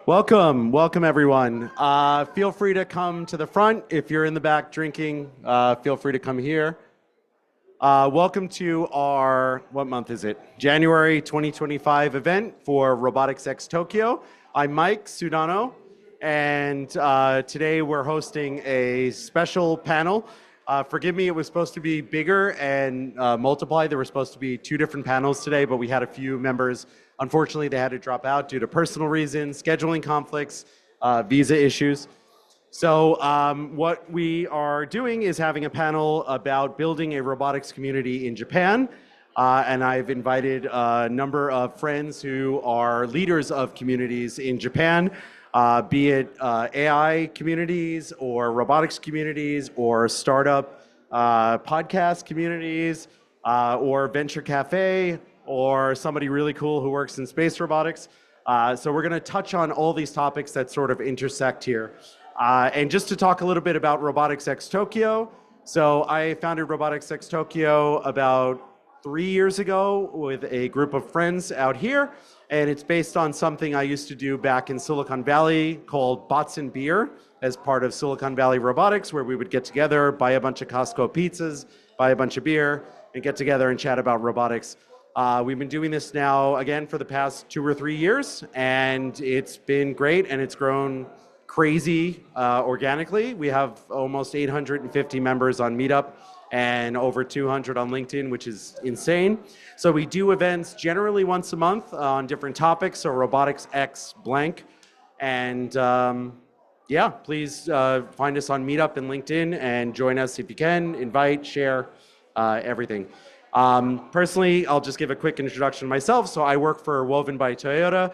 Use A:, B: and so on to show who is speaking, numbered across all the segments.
A: Welcome everyone. Feel free to come to the front. If you're in the back drinking, feel free to come here. Welcome to our, what month is it? January 2025 event for Robotics X Tokyo. I'm Mike Sudano, and today we're hosting a special panel. Forgive me, it was supposed to be bigger and multiply. There were supposed to be 2 different panels today, but we had a few members. Unfortunately, they had to drop out due to personal reasons, scheduling conflicts, visa issues. So what we are doing is having a panel about building a robotics community in Japan. And I've invited a number of friends who are leaders of communities in Japan, be it AI communities or robotics communities or startup podcast communities or venture cafe or somebody really cool who works in space robotics. So we're going to touch on all these topics that sort of intersect here. And just to talk a little bit about Robotics X Tokyo. So I founded Robotics X Tokyo about 3 years ago with a group of friends out here. And it's based on something I used to do back in Silicon Valley called Bots and Beer as part of Silicon Valley Robotics, where we would get together, buy a bunch of Costco pizzas, buy a bunch of beer, and get together and chat about robotics. We've been doing this now, again, for the past 2 or 3 years, and it's been great, and it's grown crazy organically. We have almost 850 members on Meetup and over 200 on LinkedIn, which is insane. So we do events generally once a month on different topics, so Robotics X blank. And yeah, please find us on Meetup and LinkedIn and join us if you can, invite, share, everything. Personally, I'll just give a quick introduction myself. So I work for Woven by Toyota.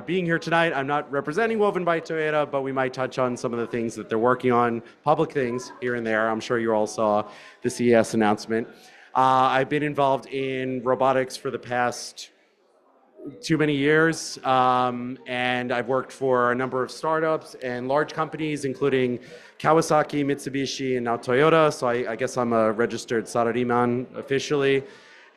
A: Being here tonight, I'm not representing Woven by Toyota, but we might touch on some of the things that they're working on, public things here and there. I'm sure you all saw the CES announcement. I've been involved in robotics for the past too many years, and I've worked for a number of startups and large companies, including Kawasaki, Mitsubishi, and now Toyota. So I guess I'm a registered Sarariman officially.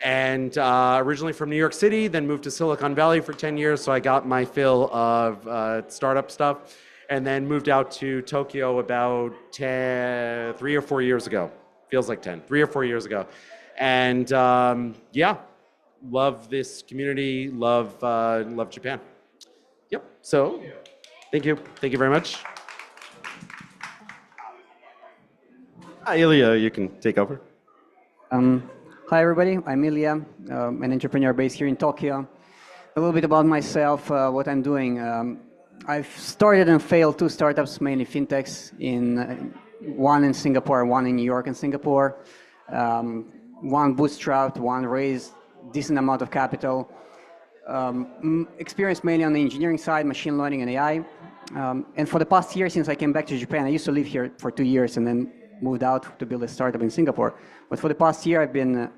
A: And originally from New York City, then moved to Silicon Valley for 10 years. So I got my fill of startup stuff, and then moved out to Tokyo about 3 or 4 years ago. Feels like 10, 3 or 4 years ago. And yeah, love this community, love Japan. Yep, so thank you very much. Ilya, you can take over.
B: Hi everybody, I'm Ilya, an entrepreneur based here in Tokyo. A little bit about myself, what I'm doing. I've started and failed 2 startups, mainly fintechs, one in Singapore, one in New York and Singapore. One bootstrapped, one raised decent amount of capital. Experience mainly on the engineering side, machine learning and AI. And for the past year since I came back to Japan, I used to live here for 2 years and then moved out to build a startup in Singapore. But for the past year, I've been,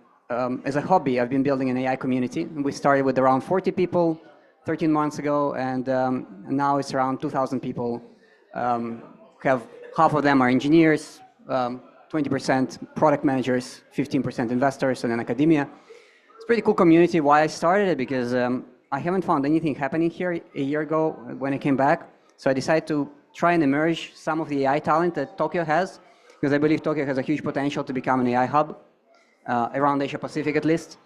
B: as a hobby, I've been building an AI community. We started with around 40 people 13 months ago, and now it's around 2,000 people. Half of them are engineers, 20% product managers, 15% investors, and then academia. It's a pretty cool community. Why I started it? Because I haven't found anything happening here a year ago when I came back. So I decided to try and emerge some of the AI talent that Tokyo has, because I believe Tokyo has a huge potential to become an AI hub, around Asia Pacific at least.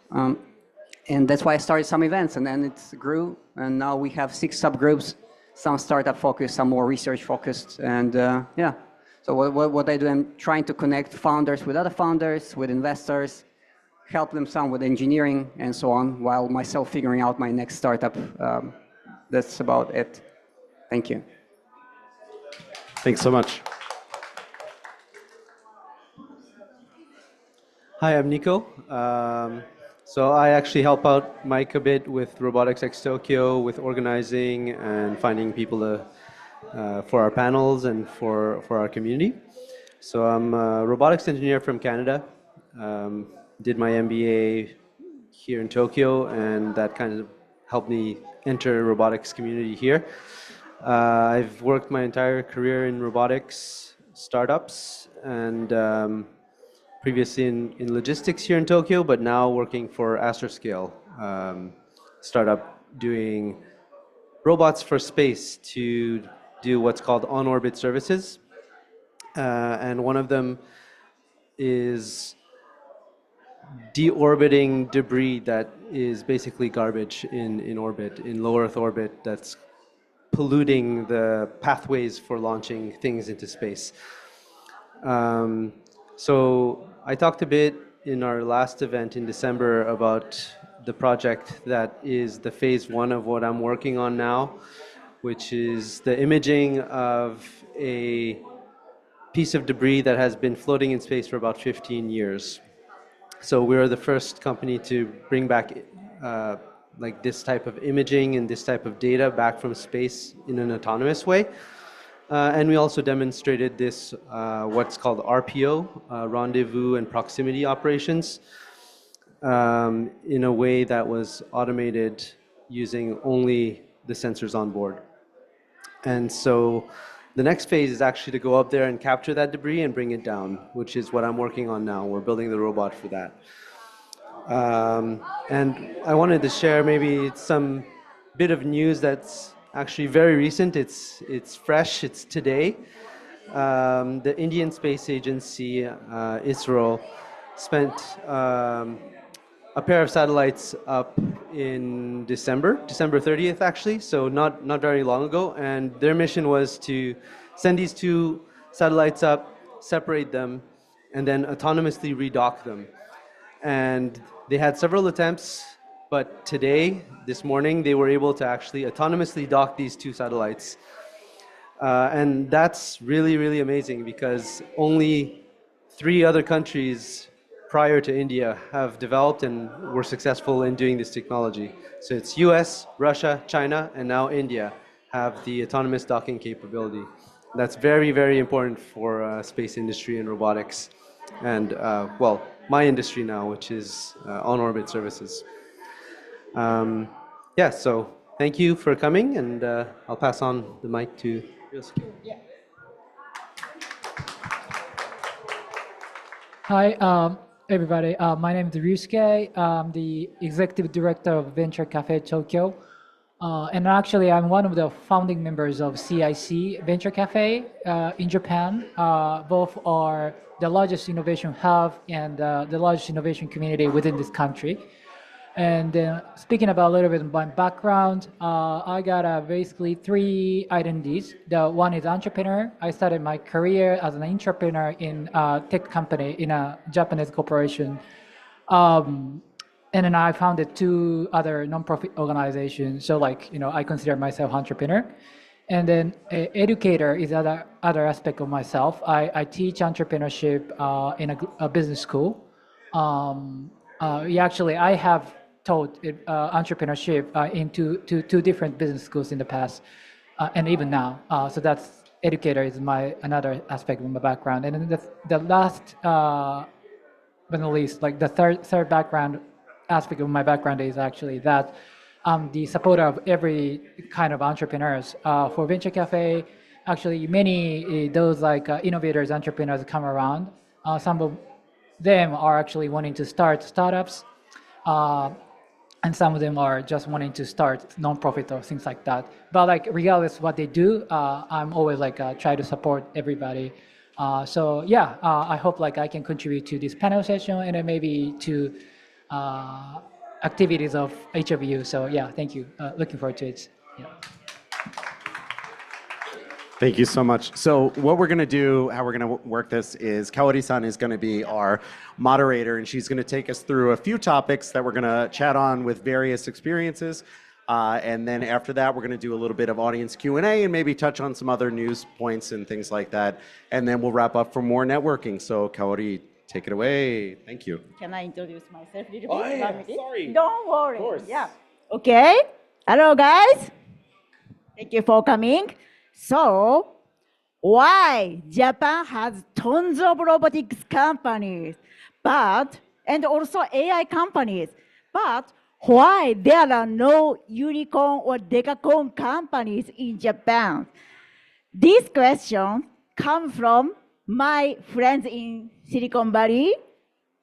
B: And that's why I started some events, and then it grew, and now we have 6 subgroups, some startup focused, some more research focused, and yeah. So what I do, I'm trying to connect founders with other founders, with investors, help them some with engineering and so on, while myself figuring out my next startup. That's about it. Thank you.
A: Thanks so much.
C: Hi, I'm Nico. So I actually help out Mike a bit with Robotics X Tokyo, with organizing and finding people for our panels and for our community. So I'm a robotics engineer from Canada. Did my MBA here in Tokyo, and that kind of helped me enter robotics community here. I've worked my entire career in robotics startups and previously in logistics here in Tokyo, but now working for Astroscale startup doing robots for space to do what's called on-orbit services. And one of them is deorbiting debris that is basically garbage in orbit, in low Earth orbit, that's polluting the pathways for launching things into space. So I talked a bit in our last event in December about the project that is the phase one of what I'm working on now, which is the imaging of a piece of debris that has been floating in space for about 15 years. So we're the first company to bring back like this type of imaging and this type of data back from space in an autonomous way. And we also demonstrated this, what's called RPO, rendezvous and proximity operations, in a way that was automated using only the sensors on board. And so the next phase is actually to go up there and capture that debris and bring it down, which is what I'm working on now. We're building the robot for that. And I wanted to share maybe some bit of news that's actually very recent. It's fresh. It's today. The Indian Space Agency, ISRO, spent a pair of satellites up in December 30th actually, so not very long ago. And their mission was to send these two satellites up, separate them, and then autonomously redock them. And they had several attempts, but today, this morning, they were able to actually autonomously dock these two satellites. And that's really, really amazing because only 3 other countries prior to India have developed and were successful in doing this technology. So it's US, Russia, China, and now India have the autonomous docking capability. That's very, very important for space industry and robotics. And well, my industry now, which is on-orbit services. Yeah, so thank you for coming, and I'll pass on the mic to Ryusuke.
D: Yeah. Hi, everybody. My name is Ryusuke. I'm the executive director of Venture Cafe Tokyo. And actually, I'm one of the founding members of CIC Venture Cafe in Japan. Both are the largest innovation hub and the largest innovation community within this country. And speaking about a little bit of my background, I got basically 3 identities. The one is entrepreneur. I started my career as an entrepreneur in a tech company in a Japanese corporation. And then I founded 2 other nonprofit organizations. So like, you know, I consider myself entrepreneur. And then educator is other aspect of myself. I teach entrepreneurship in a business school. Actually, I have taught entrepreneurship in two different business schools in the past, and even now. So that's educator is another aspect of my background. And then the last, but not least, like the third background aspect of my background is actually that I'm the supporter of every kind of entrepreneurs. For Venture Cafe, actually many those like innovators, entrepreneurs come around. Some of them are actually wanting to start startups, and some of them are just wanting to start non-profit or things like that. But like regardless what they do, I'm always like try to support everybody. So yeah, I hope like I can contribute to this panel session and then maybe to activities of each of you. So yeah, thank you. Looking forward to it. Yeah.
A: Thank you so much. So what we're going to do, how we're going to work this is Kawari-san is going to be our moderator, and she's going to take us through a few topics that we're going to chat on with various experiences. And then after that, we're going to do a little bit of audience Q&A and maybe touch on some other news points and things like that. And then we'll wrap up for more networking. So Kawari, take it away. Thank you.
E: Can I introduce myself a little bit?
A: Oh, yeah,
E: Family?
A: sorry.
E: Don't worry.
A: Of course.
E: Yeah. Okay. Hello, guys. Thank you for coming. So, why Japan has tons of robotics companies, and also AI companies, but why there are no unicorn or decacorn companies in Japan? This question comes from my friends in Silicon Valley.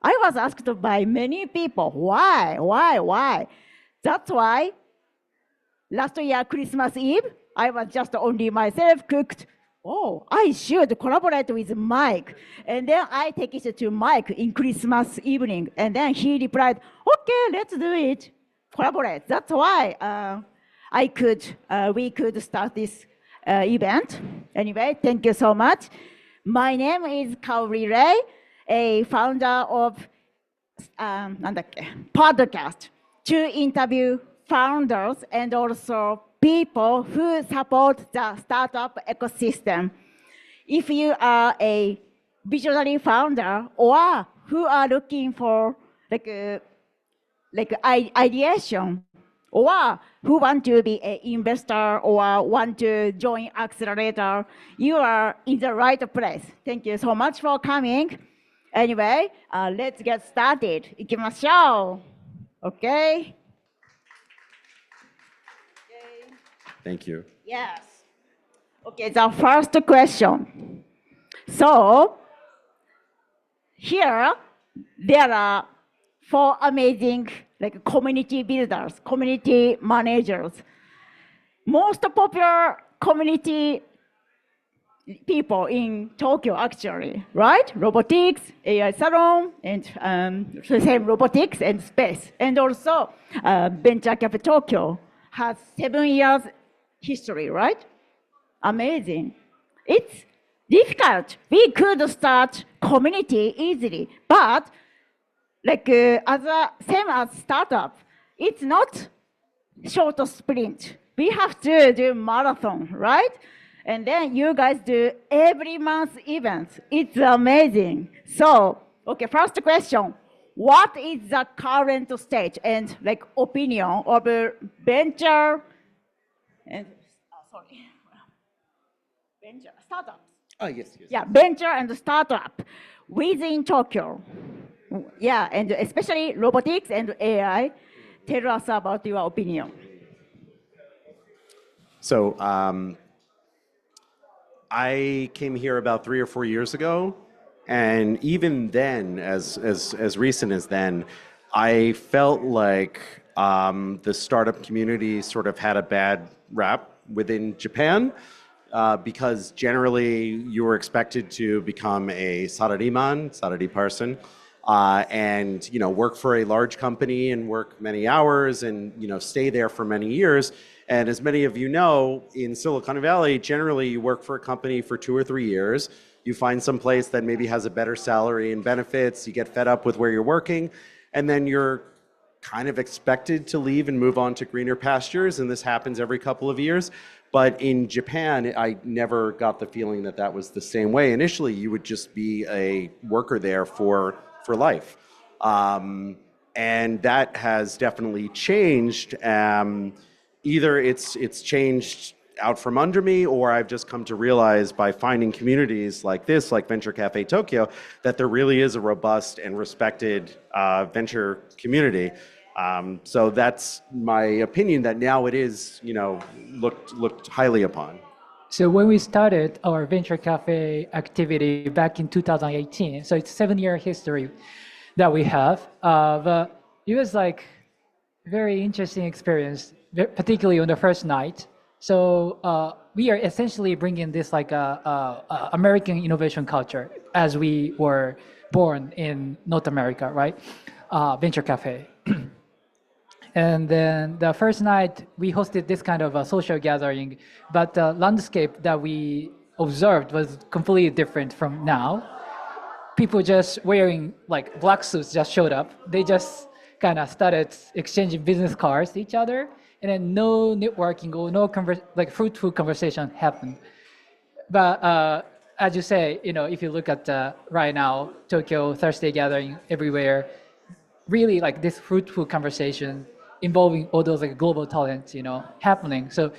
E: I was asked by many people, why? That's why last year Christmas Eve, I was just only myself cooked. Oh, I should collaborate with Mike. And then I take it to Mike in Christmas evening. And then he replied, okay, let's do it. Collaborate. That's why we could start this event. Anyway, thank you so much. My name is Kaori Ray, a founder of podcast to interview founders and also people who support the startup ecosystem. If you are a visionary founder or who are looking for ideation, or who want to be an investor or want to join accelerator, you are in the right place. Thank you so much for coming. Anyway, let's get started. 行きましょう。Okay?
A: Thank you.
E: Yes. Okay, the first question. So, here, there are 4 amazing community builders, community managers. Most popular community people in Tokyo, actually, right? Robotics, AI salon, and same robotics and space. And also, Venture Cafe Tokyo has 7 years history, right? Amazing. It's difficult. We could start community easily, but same as startup, it's not short sprint. We have to do marathon, right? And then you guys do every month events. It's amazing. So, okay, first question. What is the current stage and opinion of venture and venture startups?
A: Oh, yes.
E: Yeah, venture and startup within Tokyo. Yeah, and especially robotics and AI. Tell us about your opinion.
A: So I came here about 3 or 4 years ago, and even then, as recent as then, I felt like the startup community sort of had a bad rap within Japan, because generally you were expected to become a sarari person, and work for a large company and work many hours and stay there for many years. And as many of you know, in Silicon Valley, generally you work for a company for 2 or 3 years. You find some place that maybe has a better salary and benefits. You get fed up with where you're working, and then you're kind of expected to leave and move on to greener pastures. And this happens every couple of years. But in Japan, I never got the feeling that that was the same way. Initially, you would just be a worker there for life. And that has definitely changed. Either it's changed out from under me, or I've just come to realize by finding communities like this, like Venture Cafe Tokyo, that there really is a robust and respected venture community. So that's my opinion, that now it is, looked highly upon.
D: So when we started our Venture Cafe activity back in 2018, so it's 7-year history that we have. But it was very interesting experience, particularly on the first night. So we are essentially bringing this American innovation culture as we were born in North America, right? Venture Cafe. And then the first night we hosted this kind of a social gathering, but the landscape that we observed was completely different from now. People just wearing black suits just showed up. They just kind of started exchanging business cards to each other, and then no networking or no fruitful conversation happened. But as you say, if you look at right now, Tokyo Thursday gathering everywhere, really this fruitful conversation involving all those global talents, happening. So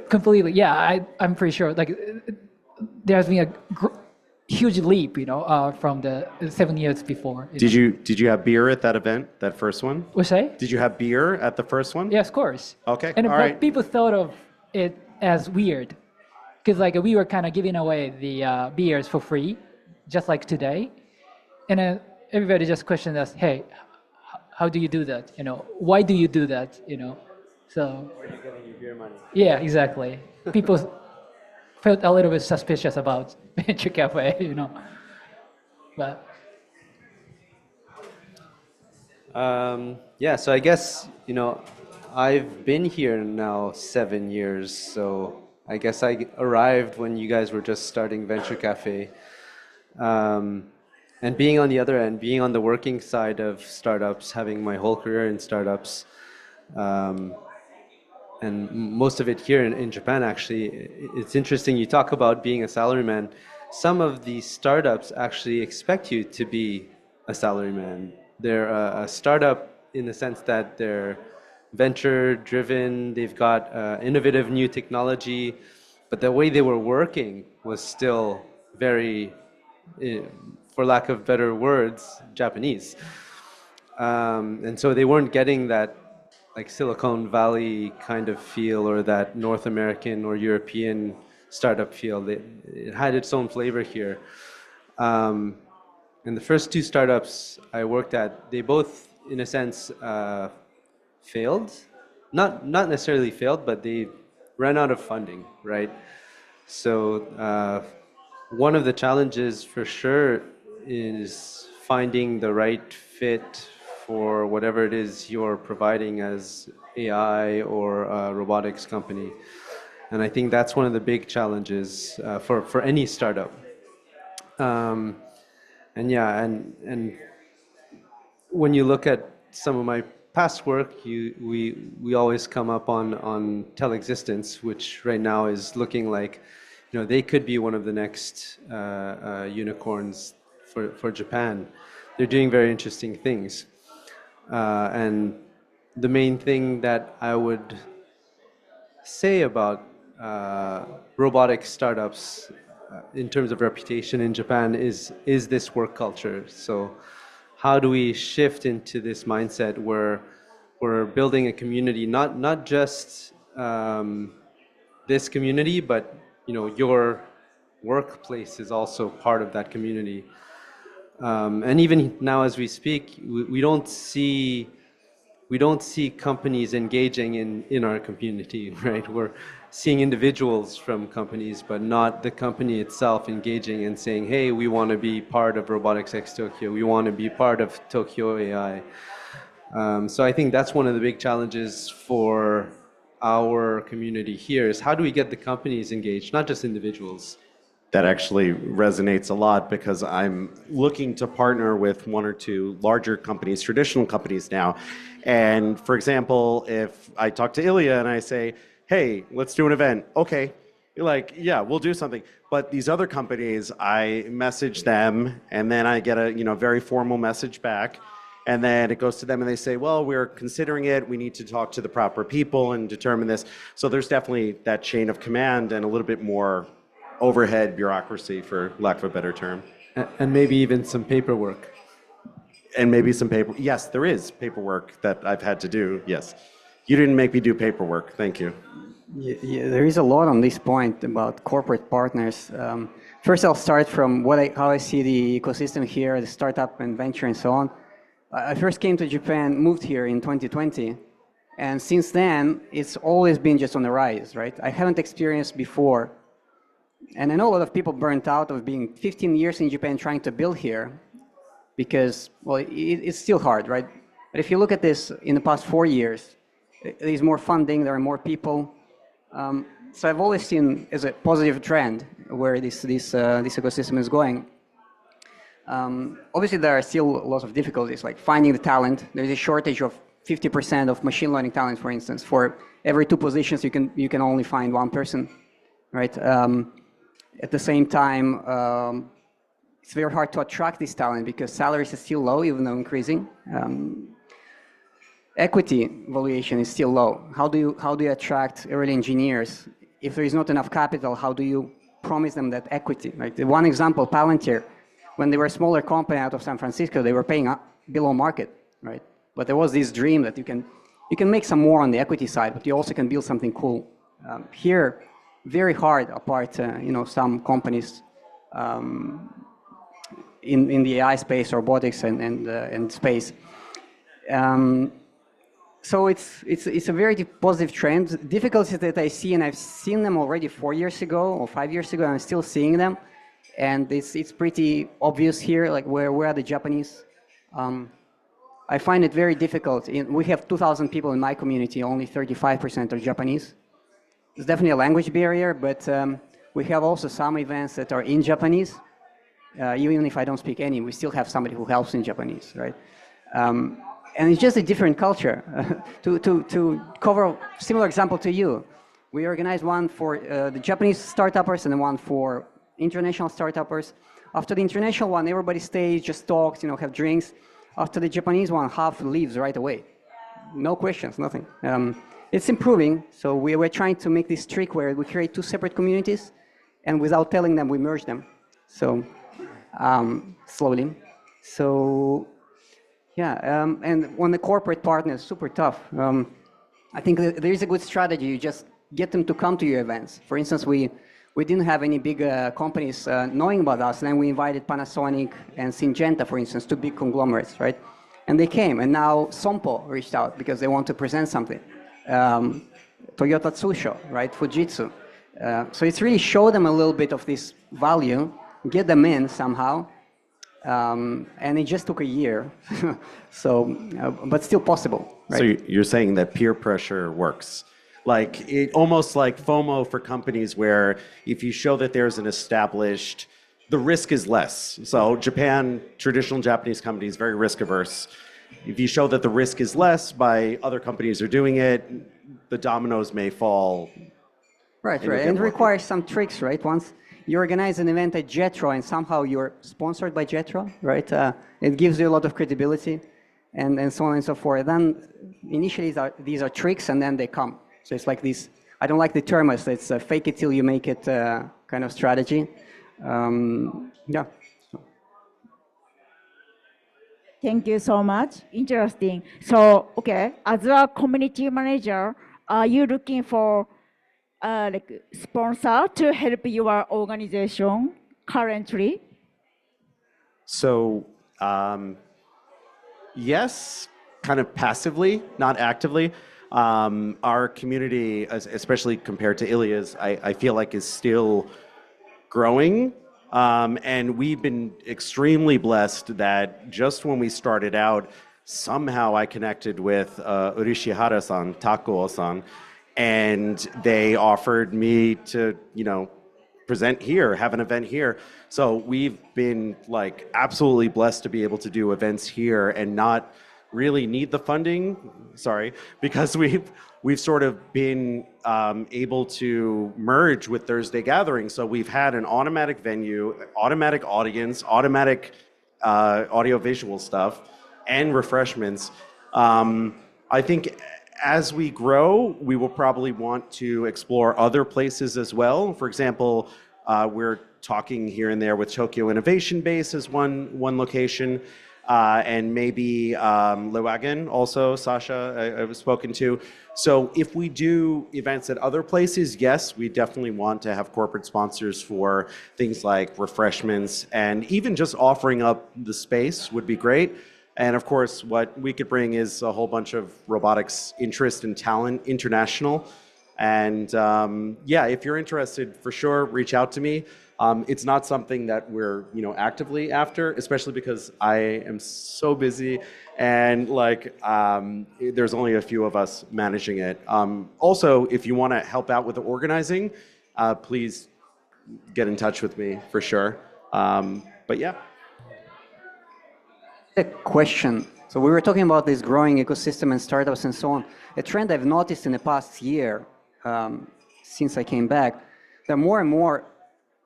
D: completely, yeah, I'm pretty sure there's been a huge leap, from the 7 years before.
A: Did you have beer at that event, that first one?
D: What's that?
A: Did you have beer at the first one?
D: Yes, of course.
A: Okay,
D: And
A: all right.
D: people thought of it as weird, because we were kind of giving away the beers for free, just like today, and then everybody just questioned us, hey, how do you do that? Why do you do that? So
C: Where are you getting your beer money?
D: yeah, exactly. People felt a little bit suspicious about venture cafe, you know. But
C: Yeah, so I guess, I've been here now 7 years, so I guess I arrived when you guys were just starting Venture Cafe. Um, and being on the other end, being on the working side of startups, having my whole career in startups, um, and most of it here in Japan, actually, it's interesting. You talk about being a salaryman. Some of these startups actually expect you to be a salaryman. They're a startup in the sense that they're venture driven, they've got innovative new technology, but the way they were working was still very, eh, for lack of better words, Japanese. And so they weren't getting that like Silicon Valley kind of feel or that North American or European startup feel. It had its own flavor here. Um, and the first two startups I worked at, they both, in a sense, failed. Not necessarily failed, but they ran out of funding, right? So one of the challenges for sure is finding the right fit for whatever it is you're providing as AI or a robotics company. And I think that's one of the big challenges for any startup. Um, and yeah, and when you look at some of my past work, we always come up on Telexistence, which right now is looking like, they could be one of the next unicorns for Japan. They're doing very interesting things, and the main thing that I would say about robotic startups in terms of reputation in Japan is this work culture. So how do we shift into this mindset where we're building a community, not just this community, but your workplace is also part of that community. And even now, as we speak, we don't see companies engaging in our community, right? We're seeing individuals from companies, but not the company itself engaging and saying, hey, we want to be part of Robotics X Tokyo. We want to be part of Tokyo AI. So I think that's one of the big challenges for our community here is how do we get the companies engaged, not just individuals?
A: That actually resonates a lot because I'm looking to partner with one or two larger companies, traditional companies now. And for example, if I talk to Ilya and I say, hey, let's do an event. Okay. You're like, yeah, we'll do something. But these other companies, I message them and then I get a very formal message back. And then it goes to them and they say, well, we're considering it. We need to talk to the proper people and determine this. So there's definitely that chain of command and a little bit more overhead bureaucracy, for lack of a better term.
C: And maybe even some paperwork.
A: And maybe some paper. Yes, there is paperwork that I've had to do. Yes. You didn't make me do paperwork. Thank you.
B: Yeah, there is a lot on this point about corporate partners. First, I'll start from how I see the ecosystem here, the startup and venture and so on. I first came to Japan, moved here in 2020, and since then, it's always been just on the rise, right? I haven't experienced before, and I know a lot of people burnt out of being 15 years in Japan trying to build here, because, well, it's still hard, right? But if you look at this in the past 4 years, there's more funding, there are more people. So I've always seen as a positive trend where this ecosystem is going. Obviously, there are still lots of difficulties, like finding the talent. There's a shortage of 50% of machine learning talent, for instance. For every 2 positions, you can only find 1 person, right? At the same time, it's very hard to attract this talent because salaries are still low, even though increasing. Equity valuation is still low. How do you attract early engineers? If there is not enough capital, how do you promise them that equity? Like the one example, Palantir, when they were a smaller company out of San Francisco, they were paying up below market, right? But there was this dream that you can make some more on the equity side, but you also can build something cool. Here, very hard apart, some companies in the AI space, robotics and space. So it's a very positive trend. Difficulties that I see, and I've seen them already 4 years ago or 5 years ago, and I'm still seeing them. And it's pretty obvious here, like where are the Japanese? I find it very difficult. We have 2,000 people in my community, only 35% are Japanese. There's definitely a language barrier, but we have also some events that are in Japanese. Even if I don't speak any, we still have somebody who helps in Japanese, right? And it's just a different culture. To cover a similar example to you, we organized one for the Japanese startuppers and one for international startuppers. After the international one, everybody stays, just talks, have drinks. After the Japanese one, half leaves right away. No questions, nothing. It's improving, so we're trying to make this trick where we create two separate communities, and without telling them, we merge them. So slowly. So yeah, and when the corporate partner is super tough, I think there is a good strategy. You just get them to come to your events. For instance, we didn't have any big companies knowing about us. Then we invited Panasonic and Syngenta, for instance, two big conglomerates, right? And they came, and now Sompo reached out because they want to present something. Toyota Tsusho, right? Fujitsu. So it's really show them a little bit of this value, get them in somehow. And it just took a year, so but still possible. Right?
A: So you're saying that peer pressure works, like almost like FOMO for companies, where if you show that there's an established, the risk is less. So Japan, traditional Japanese companies, very risk averse. If you show that the risk is less by other companies are doing it, the dominoes may fall.
B: Right, right, and it requires some tricks, right? Once you organize an event at JETRO and somehow you're sponsored by JETRO, right? It gives you a lot of credibility and so on and so forth. Then initially these are tricks and then they come. So it's like this, I don't like the term, it's a fake it till you make it kind of strategy. Yeah.
E: Thank you so much. Interesting. So, okay, as a community manager, are you looking for like sponsor to help your organization currently?
A: So yes, kind of passively, not actively. Our community, especially compared to Ilya's, I feel like is still growing. And we've been extremely blessed that just when we started out, somehow I connected with Urishihara-san, Takuo-san, and they offered me to, present here, have an event here. So we've been like absolutely blessed to be able to do events here and not really need the funding, because we've sort of been able to merge with Thursday Gathering. So we've had an automatic venue, automatic audience, automatic audio-visual stuff, and refreshments. I think as we grow, we will probably want to explore other places as well. For example, we're talking here and there with Tokyo Innovation Base as one location. And maybe Lewagen also, Sasha, I've spoken to. So if we do events at other places, yes, we definitely want to have corporate sponsors for things like refreshments, and even just offering up the space would be great. And of course, what we could bring is a whole bunch of robotics interest and talent, international. And yeah, if you're interested, for sure, reach out to me. It's not something that we're actively after, especially because I am so busy and there's only a few of us managing it. Also, if you want to help out with the organizing, please get in touch with me for sure. But yeah.
B: A question. So we were talking about this growing ecosystem and startups and so on. A trend I've noticed in the past year, since I came back, there are more and more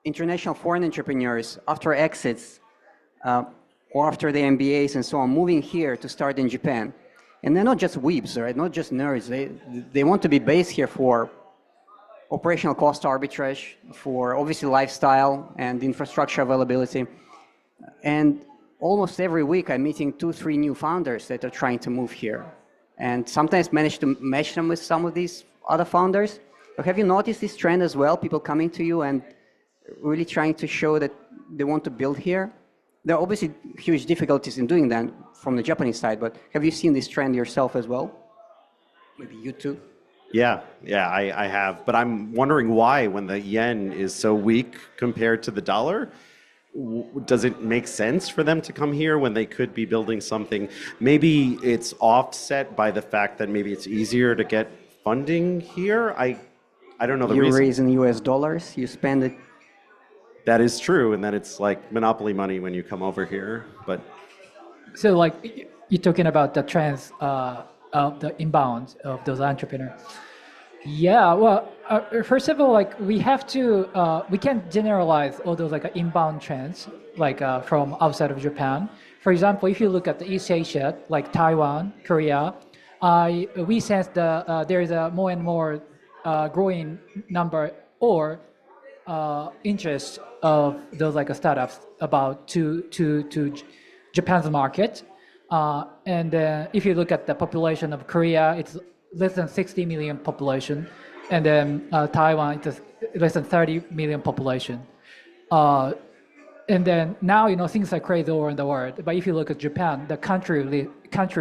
B: international foreign entrepreneurs after exits or after the MBAs and so on, moving here to start in Japan. And they're not just weebs, right? Not just nerds. They want to be based here for operational cost arbitrage, for obviously lifestyle and infrastructure availability. And almost every week I'm meeting 2-3 new founders that are trying to move here. And sometimes manage to match them with some of these other founders. But have you noticed this trend as well? People coming to you and really trying to show that they want to build here? There are obviously huge difficulties in doing that from the Japanese side, but have you seen this trend yourself as well? Maybe you too.
A: Yeah, yeah, I have. But I'm wondering why, when the yen is so weak compared to the dollar, does it make sense for them to come here when they could be building something? Maybe it's offset by the fact that maybe it's easier to get funding here. I don't know the
B: You
A: reason.
B: raise in US dollars, you spend it.
A: That is true, and that it's like monopoly money when you come over here. But
D: So like you're talking about the trends of the inbound of those entrepreneurs. Yeah, well, first of all, like we can't generalize all those like inbound trends like from outside of Japan. For example, if you look at the East Asia, like Taiwan, Korea, we sense there is a more and more growing number or interest of those like startups about to Japan's market. And then if you look at the population of Korea, it's less than 60 million population, and then Taiwan it's less than 30 million population. And then now things are crazy all in the world. But if you look at Japan, the country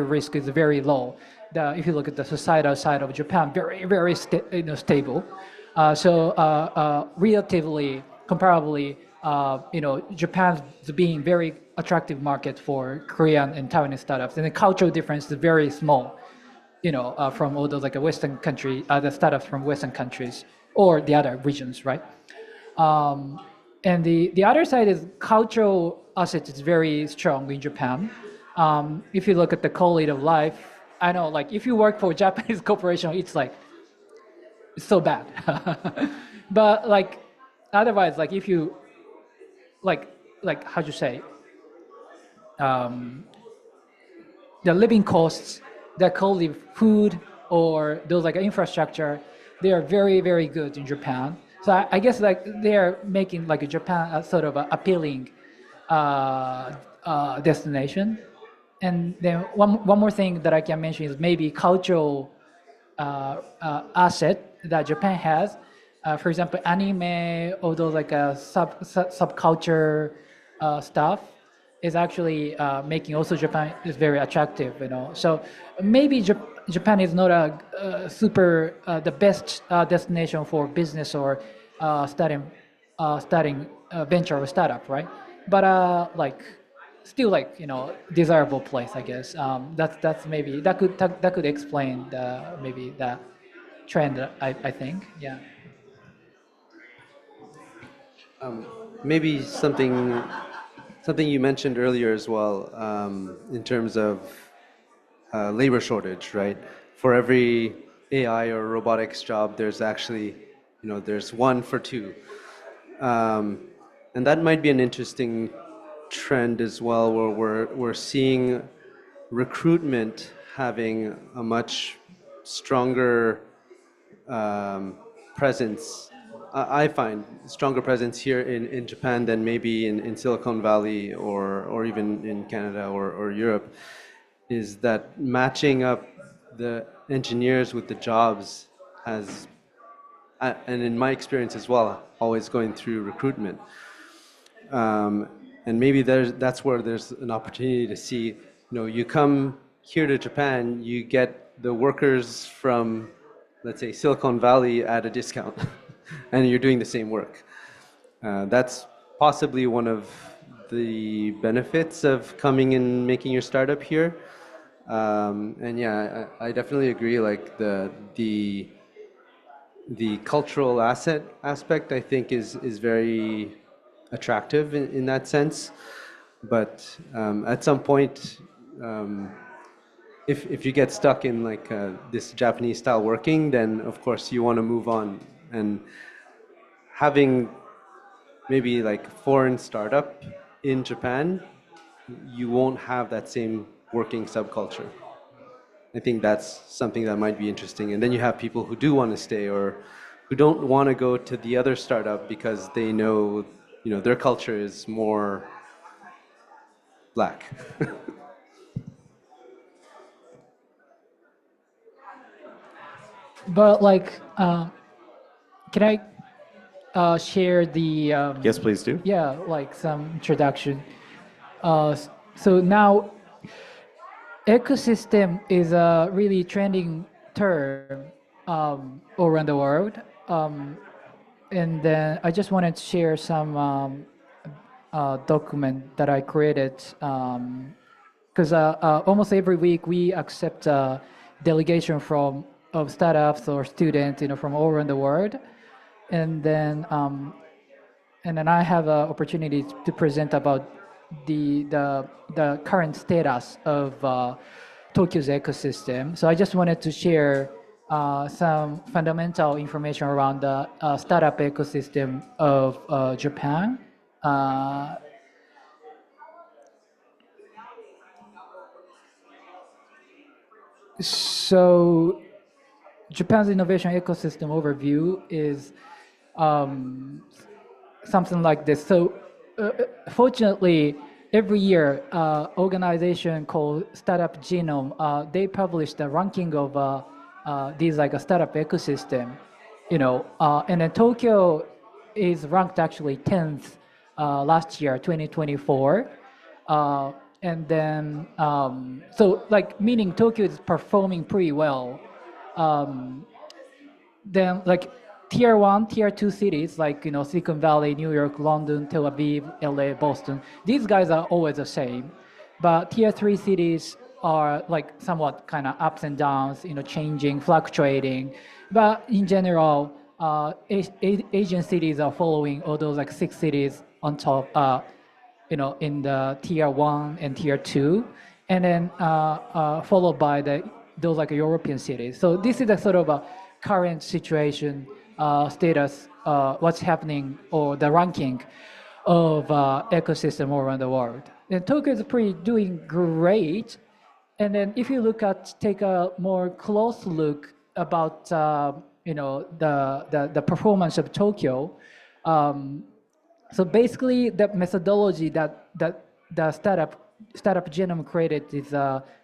D: risk is very low. If you look at the societal side of Japan, very stable. So relatively, comparably, Japan's being very attractive market for Korean and Taiwanese startups, and the cultural difference is very small. From all those like a Western country, the startups from Western countries or the other regions, right? And the other side is cultural asset is very strong in Japan. If you look at the quality of life, I know like if you work for a Japanese corporation, it's like it's so bad. But like otherwise, like if you like how do you say the living costs, the quality of food or those like infrastructure, they are very good in Japan. So I guess like they are making like a Japan a sort of a appealing destination. And then one more thing that I can mention is maybe cultural asset that Japan has. For example, anime or those like subculture stuff is actually making also Japan is very attractive. So maybe Japan is not a super the best destination for business or starting a venture or startup, right? But like still like desirable place, I guess. That's maybe that could explain maybe that trend. I think, yeah.
C: Maybe something you mentioned earlier as well, in terms of labor shortage, right? For every AI or robotics job, there's actually, there's one for two. And that might be an interesting trend as well, where we're seeing recruitment having a much stronger presence. I find stronger presence here in Japan than maybe in Silicon Valley or even in Canada or Europe, is that matching up the engineers with the jobs has, and in my experience as well, always going through recruitment. And maybe that's where there's an opportunity to see, you come here to Japan, you get the workers from, let's say, Silicon Valley at a discount, and you're doing the same work. That's possibly one of the benefits of coming and making your startup here. And yeah, I definitely agree. Like the cultural aspect, I think, is very attractive in that sense. But at some point, if you get stuck in like this Japanese style working, then of course you want to move on. And having maybe like foreign startup in Japan, you won't have that same working subculture. I think that's something that might be interesting. And then you have people who do want to stay or who don't want to go to the other startup because they know, their culture is more black.
D: But like, can I share the
A: yes, please do.
D: yeah, like some introduction. So now ecosystem is really trending term all around the world. And then I just wanted to share some document that I created because almost every week we accept a delegation of startups or students, from all around the world, and then I have an opportunity to present about the current status of Tokyo's ecosystem. So I just wanted to share some fundamental information around the startup ecosystem of Japan. So Japan's innovation ecosystem overview is something like this. So fortunately, every year, organization called Startup Genome, they publish the ranking of these like a startup ecosystem, and then Tokyo is ranked actually 10th last year, 2024. And then, so like meaning Tokyo is performing pretty well. Then like tier one, tier two cities like Silicon Valley, New York, London, Tel Aviv, LA, Boston. These guys are always the same, but tier three cities are like somewhat kind of ups and downs, changing, fluctuating. But in general, Asian cities are following all those like 6 cities on top, in the tier one and tier two, and then followed by those like European cities. So this is a sort of a current situation, status, what's happening, or the ranking of ecosystem all around the world. And Tokyo is pretty doing great. And then if you take a more close look about the performance of Tokyo, so basically the methodology that the startup genome created is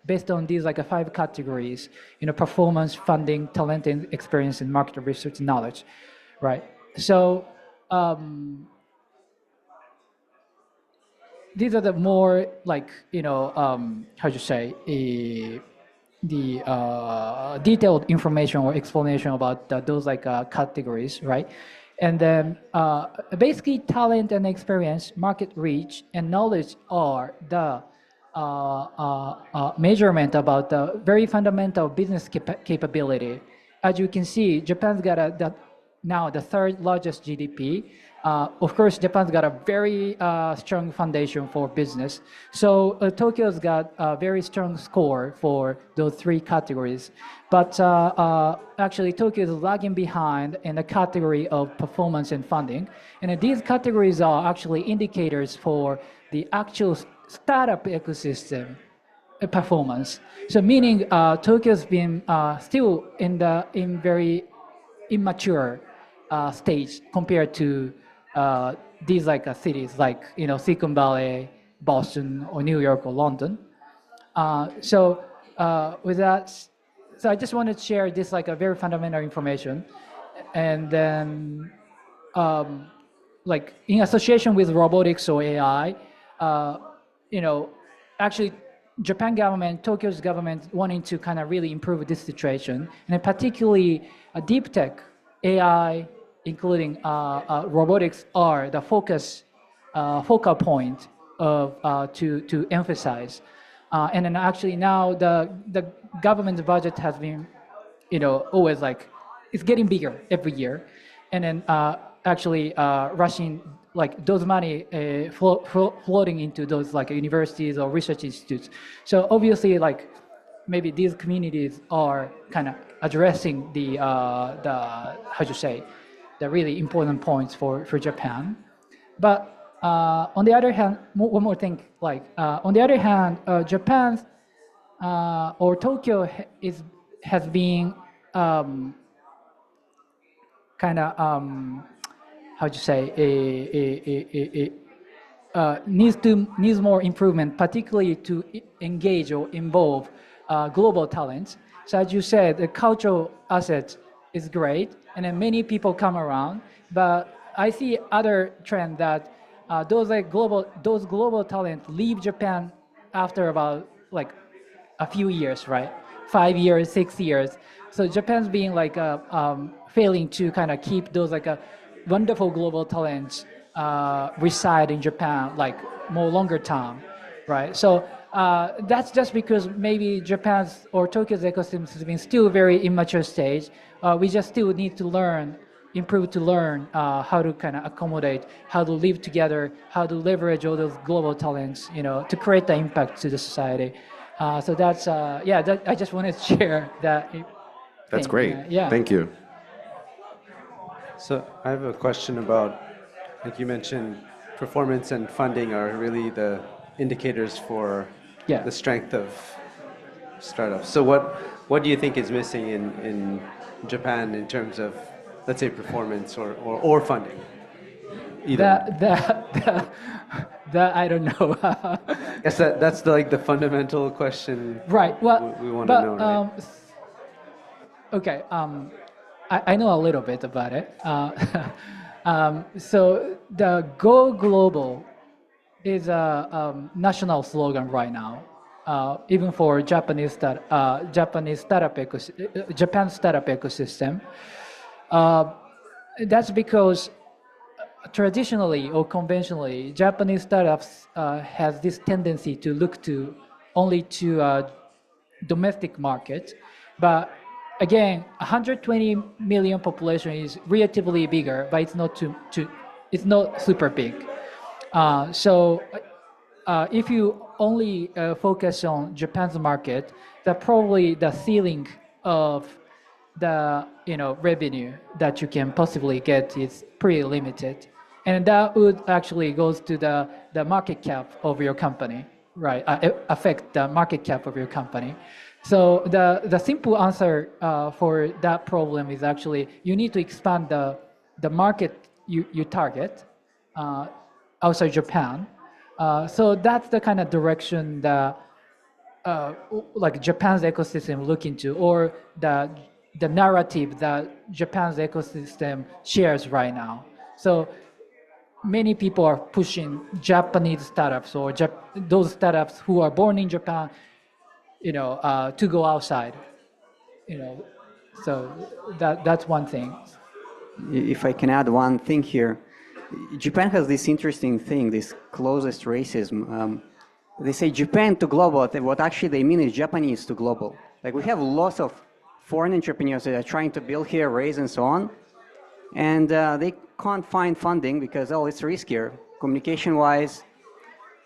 D: based on these like 5 categories: performance, funding, talent, and experience, and market research knowledge, right? So these are the more like how to say the detailed information or explanation about those like categories, right? And then basically talent and experience, market reach, and knowledge are the measurement about the very fundamental business capability. As you can see, Japan's got now the 3rd largest GDP. Of course, Japan's got a very strong foundation for business. So Tokyo's got a very strong score for those 3 categories. But actually, Tokyo is lagging behind in the category of performance and funding. And these categories are actually indicators for the actual startup ecosystem performance. So meaning Tokyo's been still in very immature stage compared to these like cities like Silicon Valley, Boston, or New York, or London. So with that, so I just wanted to share this like a very fundamental information, and then like in association with robotics or AI, actually Japan government, Tokyo's government wanting to kind of really improve this situation, and particularly deep tech, AI, including robotics, are the focal point of to emphasize. And then actually now the government's budget has been, always like it's getting bigger every year, and then actually rushing like those money floating into those like universities or research institutes. So obviously like maybe these communities are kind of addressing the how to say the really important points for Japan. But on the other hand, one more thing, like on the other hand, Japan or Tokyo has been kind of how to say needs more improvement, particularly to engage or involve global talents. So as you said, the cultural asset is great, and then many people come around. But I see other trend that those global talents leave Japan after about like a few years, right? 5 years, 6 years. So Japan's being like failing to kind of keep those like wonderful global talents reside in Japan like more longer term, right? So that's just because maybe Japan's or Tokyo's ecosystem has been still very immature stage. We just still need to learn, improve to learn how to kind of accommodate, how to live together, how to leverage all those global talents, to create the impact to the society. So that's I just wanted to share that.
A: That's
D: thing.
A: great.
D: Yeah.
A: Thank you.
C: So I have a question about, like you mentioned, performance and funding are really the indicators for
D: Yeah.
C: the strength of startups. So what do you think is missing in Japan in terms of, let's say, performance or funding? Either.
D: That I don't know.
C: Yes, that's like the fundamental question.
D: Right. Well,
C: we want to know. Right?
D: Okay. I know a little bit about it. So the Go Global is a national slogan right now, even for Japanese Japan startup ecosystem. That's because traditionally or conventionally, Japanese startups has this tendency to look to only to domestic market, but again, 120 million population is relatively bigger, but it's not it's not super big. So if you only focus on Japan's market, that probably the ceiling of the revenue that you can possibly get is pretty limited, and that would actually goes to the market cap of your company, right? Affect the market cap of your company. So the simple answer for that problem is actually you need to expand the market you target outside Japan. So that's the kind of direction that like Japan's ecosystem look into, or the narrative that Japan's ecosystem shares right now. So many people are pushing Japanese startups or those startups who are born in Japan, to go outside. So that's one thing.
B: If I can add one thing here, Japan has this interesting thing, this closest racism. They say Japan to global, what actually they mean is Japanese to global. Like we have lots of foreign entrepreneurs that are trying to build here, raise and so on, and they can't find funding because, it's riskier. Communication-wise,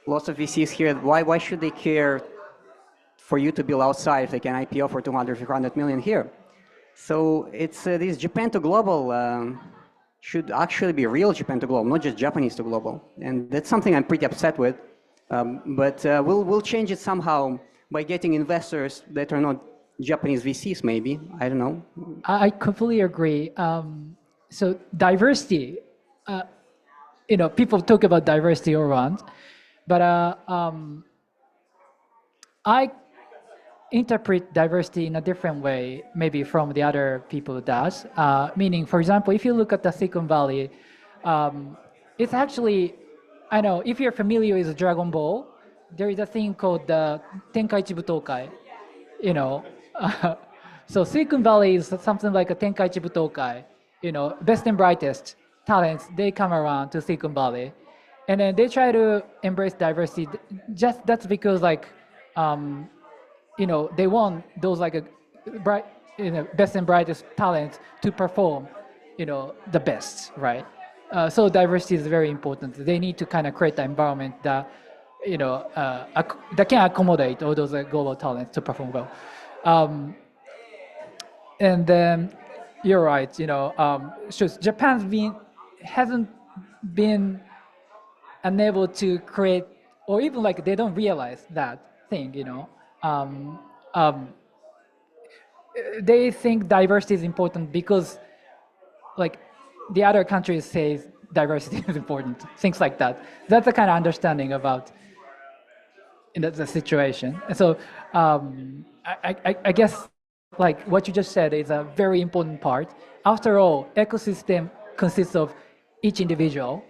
B: lots of VCs here, why should they care for you to build outside if they can IPO for 200, 300 million here? So it's this Japan to global should actually be real Japan to global, not just Japanese to global. And that's something I'm pretty upset with. But we'll change it somehow by getting investors that are not Japanese VCs, maybe. I don't know.
D: I completely agree. So diversity, people talk about diversity around, but I interpret diversity in a different way, maybe from the other people does. Meaning, for example, if you look at the Silicon Valley, it's actually, I know, if you're familiar with Dragon Ball, there is a thing called the Tenkaichi Butokai, So Silicon Valley is something like a Tenkaichi Butokai, best and brightest talents, they come around to Silicon Valley. And then they try to embrace diversity. Just that's because they want those bright, best and brightest talents to perform, the best, right? So diversity is very important. They need to kind of create the environment that, that can accommodate all those global talents to perform well. And then you're right, Japan's hasn't been unable to create, or even they don't realize that thing, they think diversity is important because the other countries say diversity is important, things like that. That's the kind of understanding about the situation. And so I guess what you just said is a very important part. After all, ecosystem consists of each individual,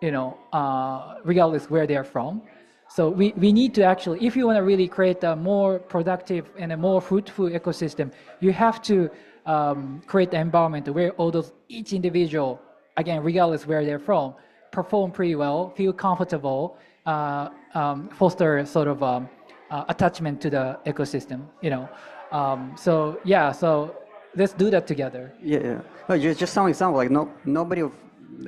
D: regardless where they are from. So we need to actually, if you want to really create a more productive and a more fruitful ecosystem, you have to create an environment where all those, each individual, again, regardless where they're from, perform pretty well, feel comfortable, foster sort of attachment to the ecosystem, you know. So yeah, so let's do that together.
B: Yeah, yeah. No, just some example. Like nobody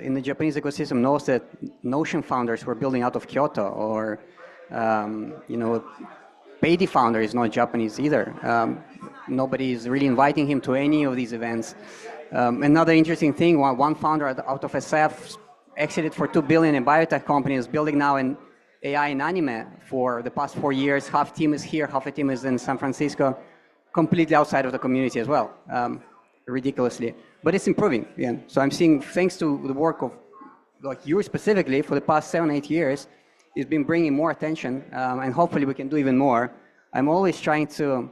B: in the Japanese ecosystem knows that Notion founders were building out of Kyoto, or you know, Payday founder is not Japanese either. Nobody is really inviting him to any of these events. Another interesting thing: one founder out of SF exited for 2 billion in biotech companies, building now an AI in anime for the past 4 years. Half team is here, half a team is in San Francisco, completely outside of the community as well, ridiculously. But it's improving, yeah. So I'm seeing, thanks to the work of like you specifically for the past 7-8 years, it's been bringing more attention, and hopefully we can do even more. I'm always trying to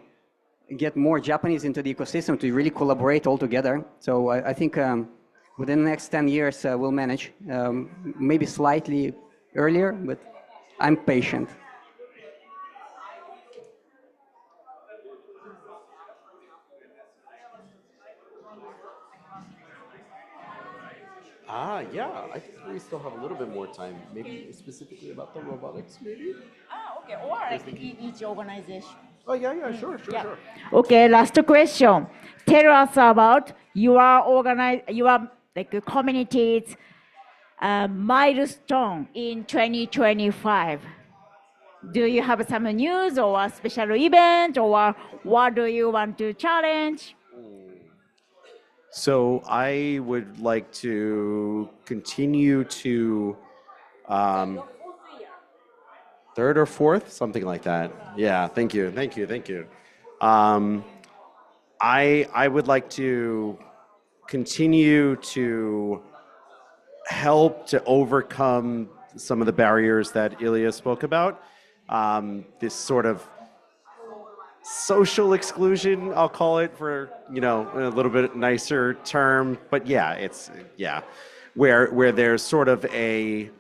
B: get more Japanese into the ecosystem to really collaborate all together. So I think within the next 10 years we'll manage, maybe slightly earlier, but I'm patient.
A: Yeah, I think we still have a little bit more time. Maybe specifically about the robotics, maybe?
E: Okay, or like each organization.
A: Oh, yeah, sure.
E: Okay, last question. Tell us about your like community's milestone in 2025. Do you have some news or a special event, or what do you want to challenge?
A: So I would like to continue to third or fourth, something like that. Yeah, thank you. I would like to continue to help to overcome some of the barriers that Ilya spoke about. This sort of social exclusion, I'll call it, for a little bit nicer term, but where there's sort of a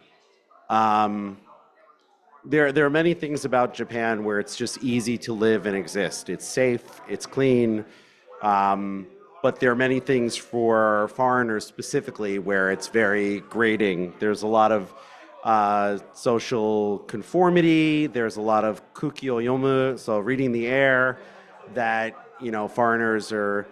A: there are many things about Japan where it's just easy to live and exist. It's safe, it's clean, but there are many things for foreigners specifically where it's very grating. There's a lot of social conformity. There's a lot of kukio yomu, so reading the air, that foreigners are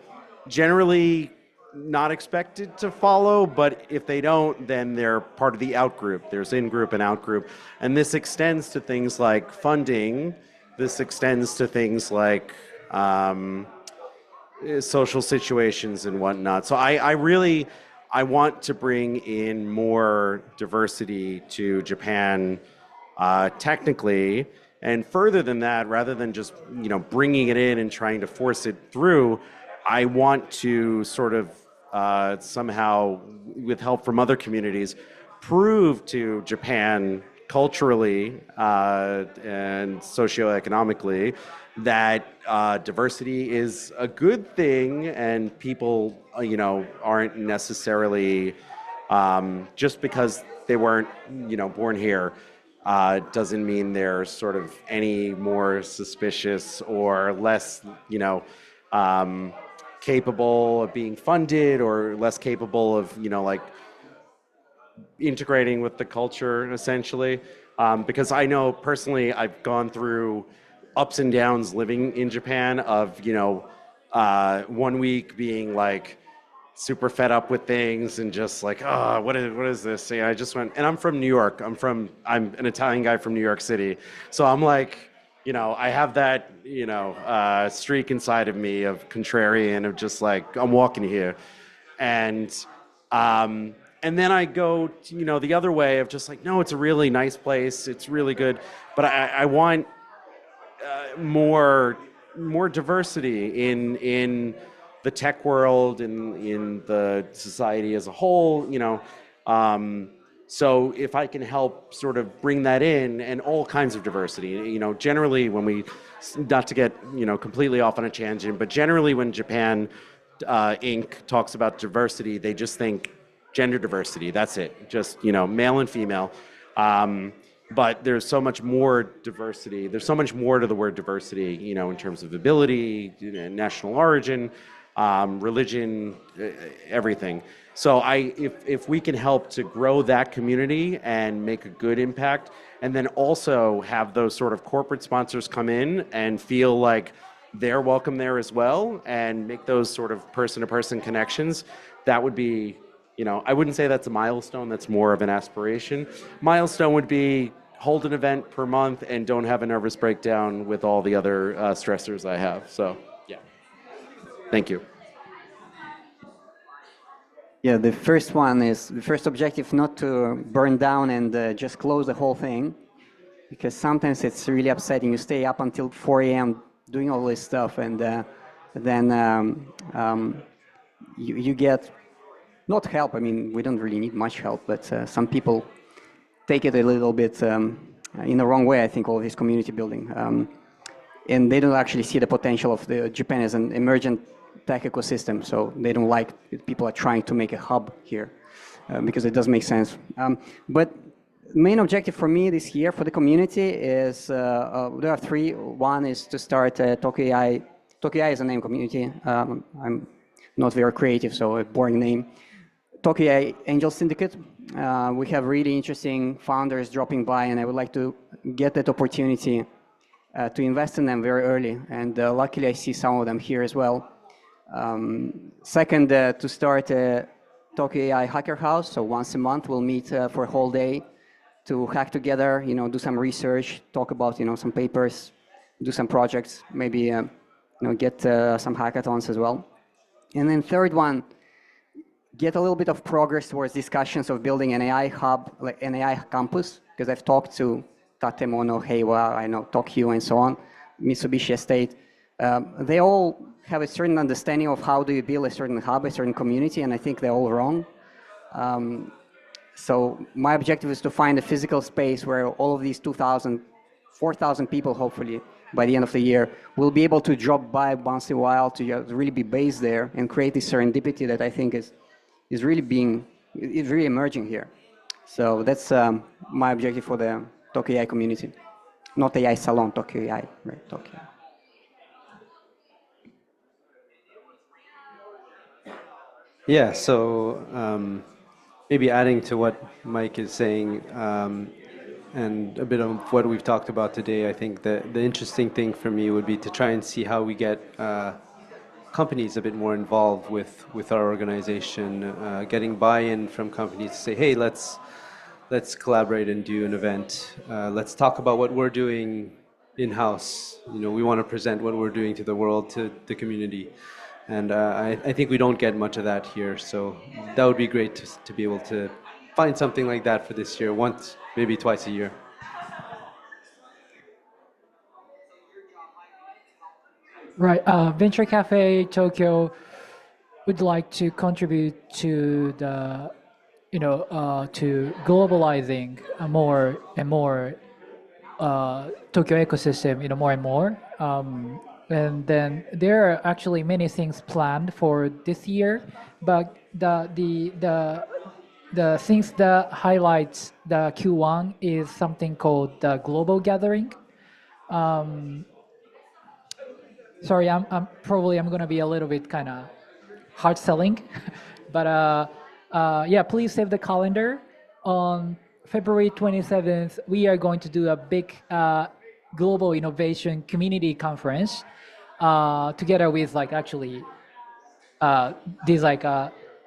A: generally not expected to follow, but if they don't, then they're part of the out group. There's in group and out group, and this extends to things like funding. This extends to things like social situations and whatnot. So I want to bring in more diversity to Japan, technically, and further than that, rather than just bringing it in and trying to force it through, I want to sort of somehow, with help from other communities, prove to Japan culturally and socioeconomically that diversity is a good thing, and people aren't necessarily just because they weren't born here doesn't mean they're sort of any more suspicious or less capable of being funded, or less capable of like integrating with the culture, essentially. Because I know personally I've gone through ups and downs living in Japan, of 1 week being like super fed up with things and just like, oh, what is this? Yeah, I just went, and I'm from New York. I'm an Italian guy from New York City. So I'm like, I have that, streak inside of me of contrarian, of just like, I'm walking here. And then I go, the other way of just like, no, it's a really nice place. It's really good. But I want more diversity in the tech world and in the society as a whole, so if I can help sort of bring that in, and all kinds of diversity, generally when we, not to get, completely off on a tangent, but generally when Japan Inc. talks about diversity, they just think gender diversity. That's it. Just, male and female. but there's so much more diversity. There's so much more to the word diversity, in terms of ability, national origin, religion, everything. So if we can help to grow that community and make a good impact, and then also have those sort of corporate sponsors come in and feel like they're welcome there as well, and make those sort of person-to-person connections, that would be, I wouldn't say that's a milestone, that's more of an aspiration. Milestone would be hold an event per month and don't have a nervous breakdown with all the other stressors I have. So, yeah. Thank you.
B: Yeah, the first objective, not to burn down and just close the whole thing, because sometimes it's really upsetting. You stay up until 4 a.m. doing all this stuff, and then you get not help. I mean, we don't really need much help, but some people take it a little bit in the wrong way, I think, all this community building. And they don't actually see the potential of Japan as an emergent tech ecosystem, so they don't like people are trying to make a hub here, because it does make sense. But main objective for me this year for the community is, there are three. One is to start Tokyo AI. Tokyo AI is a name community. I'm not very creative, so a boring name. Tokyo AI Angel Syndicate. We have really interesting founders dropping by, and I would like to get that opportunity to invest in them very early. And luckily, I see some of them here as well. Second, to start a Tokyo AI Hacker House. So once a month, we'll meet for a whole day to hack together, do some research, talk about, some papers, do some projects, maybe, get some hackathons as well. And then third one, get a little bit of progress towards discussions of building an AI hub, like an AI campus, because I've talked to Tatemono, Heiwa, I know Tokyo and so on, Mitsubishi Estate. They all have a certain understanding of how do you build a certain hub, a certain community, and I think they're all wrong. So my objective is to find a physical space where all of these 2,000, 4,000 people, hopefully, by the end of the year, will be able to drop by once in a while to really be based there and create this serendipity that I think is really emerging here. So that's my objective for the Tokyo AI community. Not AI Salon, Tokyo AI, right? Tokyo.
C: Yeah, so maybe adding to what Mike is saying, and a bit of what we've talked about today, I think the interesting thing for me would be to try and see how we get companies a bit more involved with our organization, getting buy-in from companies to say, hey, let's collaborate and do an event. Let's talk about what we're doing in-house. We want to present what we're doing to the world, to the community. And I think we don't get much of that here. So that would be great to be able to find something like that for this year, once, maybe twice a year.
D: Right. Venture Cafe Tokyo would like to contribute to the, to globalizing more and more Tokyo ecosystem, more and more. And then there are actually many things planned for this year, but the things that highlights the Q1 is something called the global gathering. Sorry, I'm gonna be a little bit kind of hard selling, but yeah, please save the calendar. On February 27th, we are going to do a big global innovation community conference together with these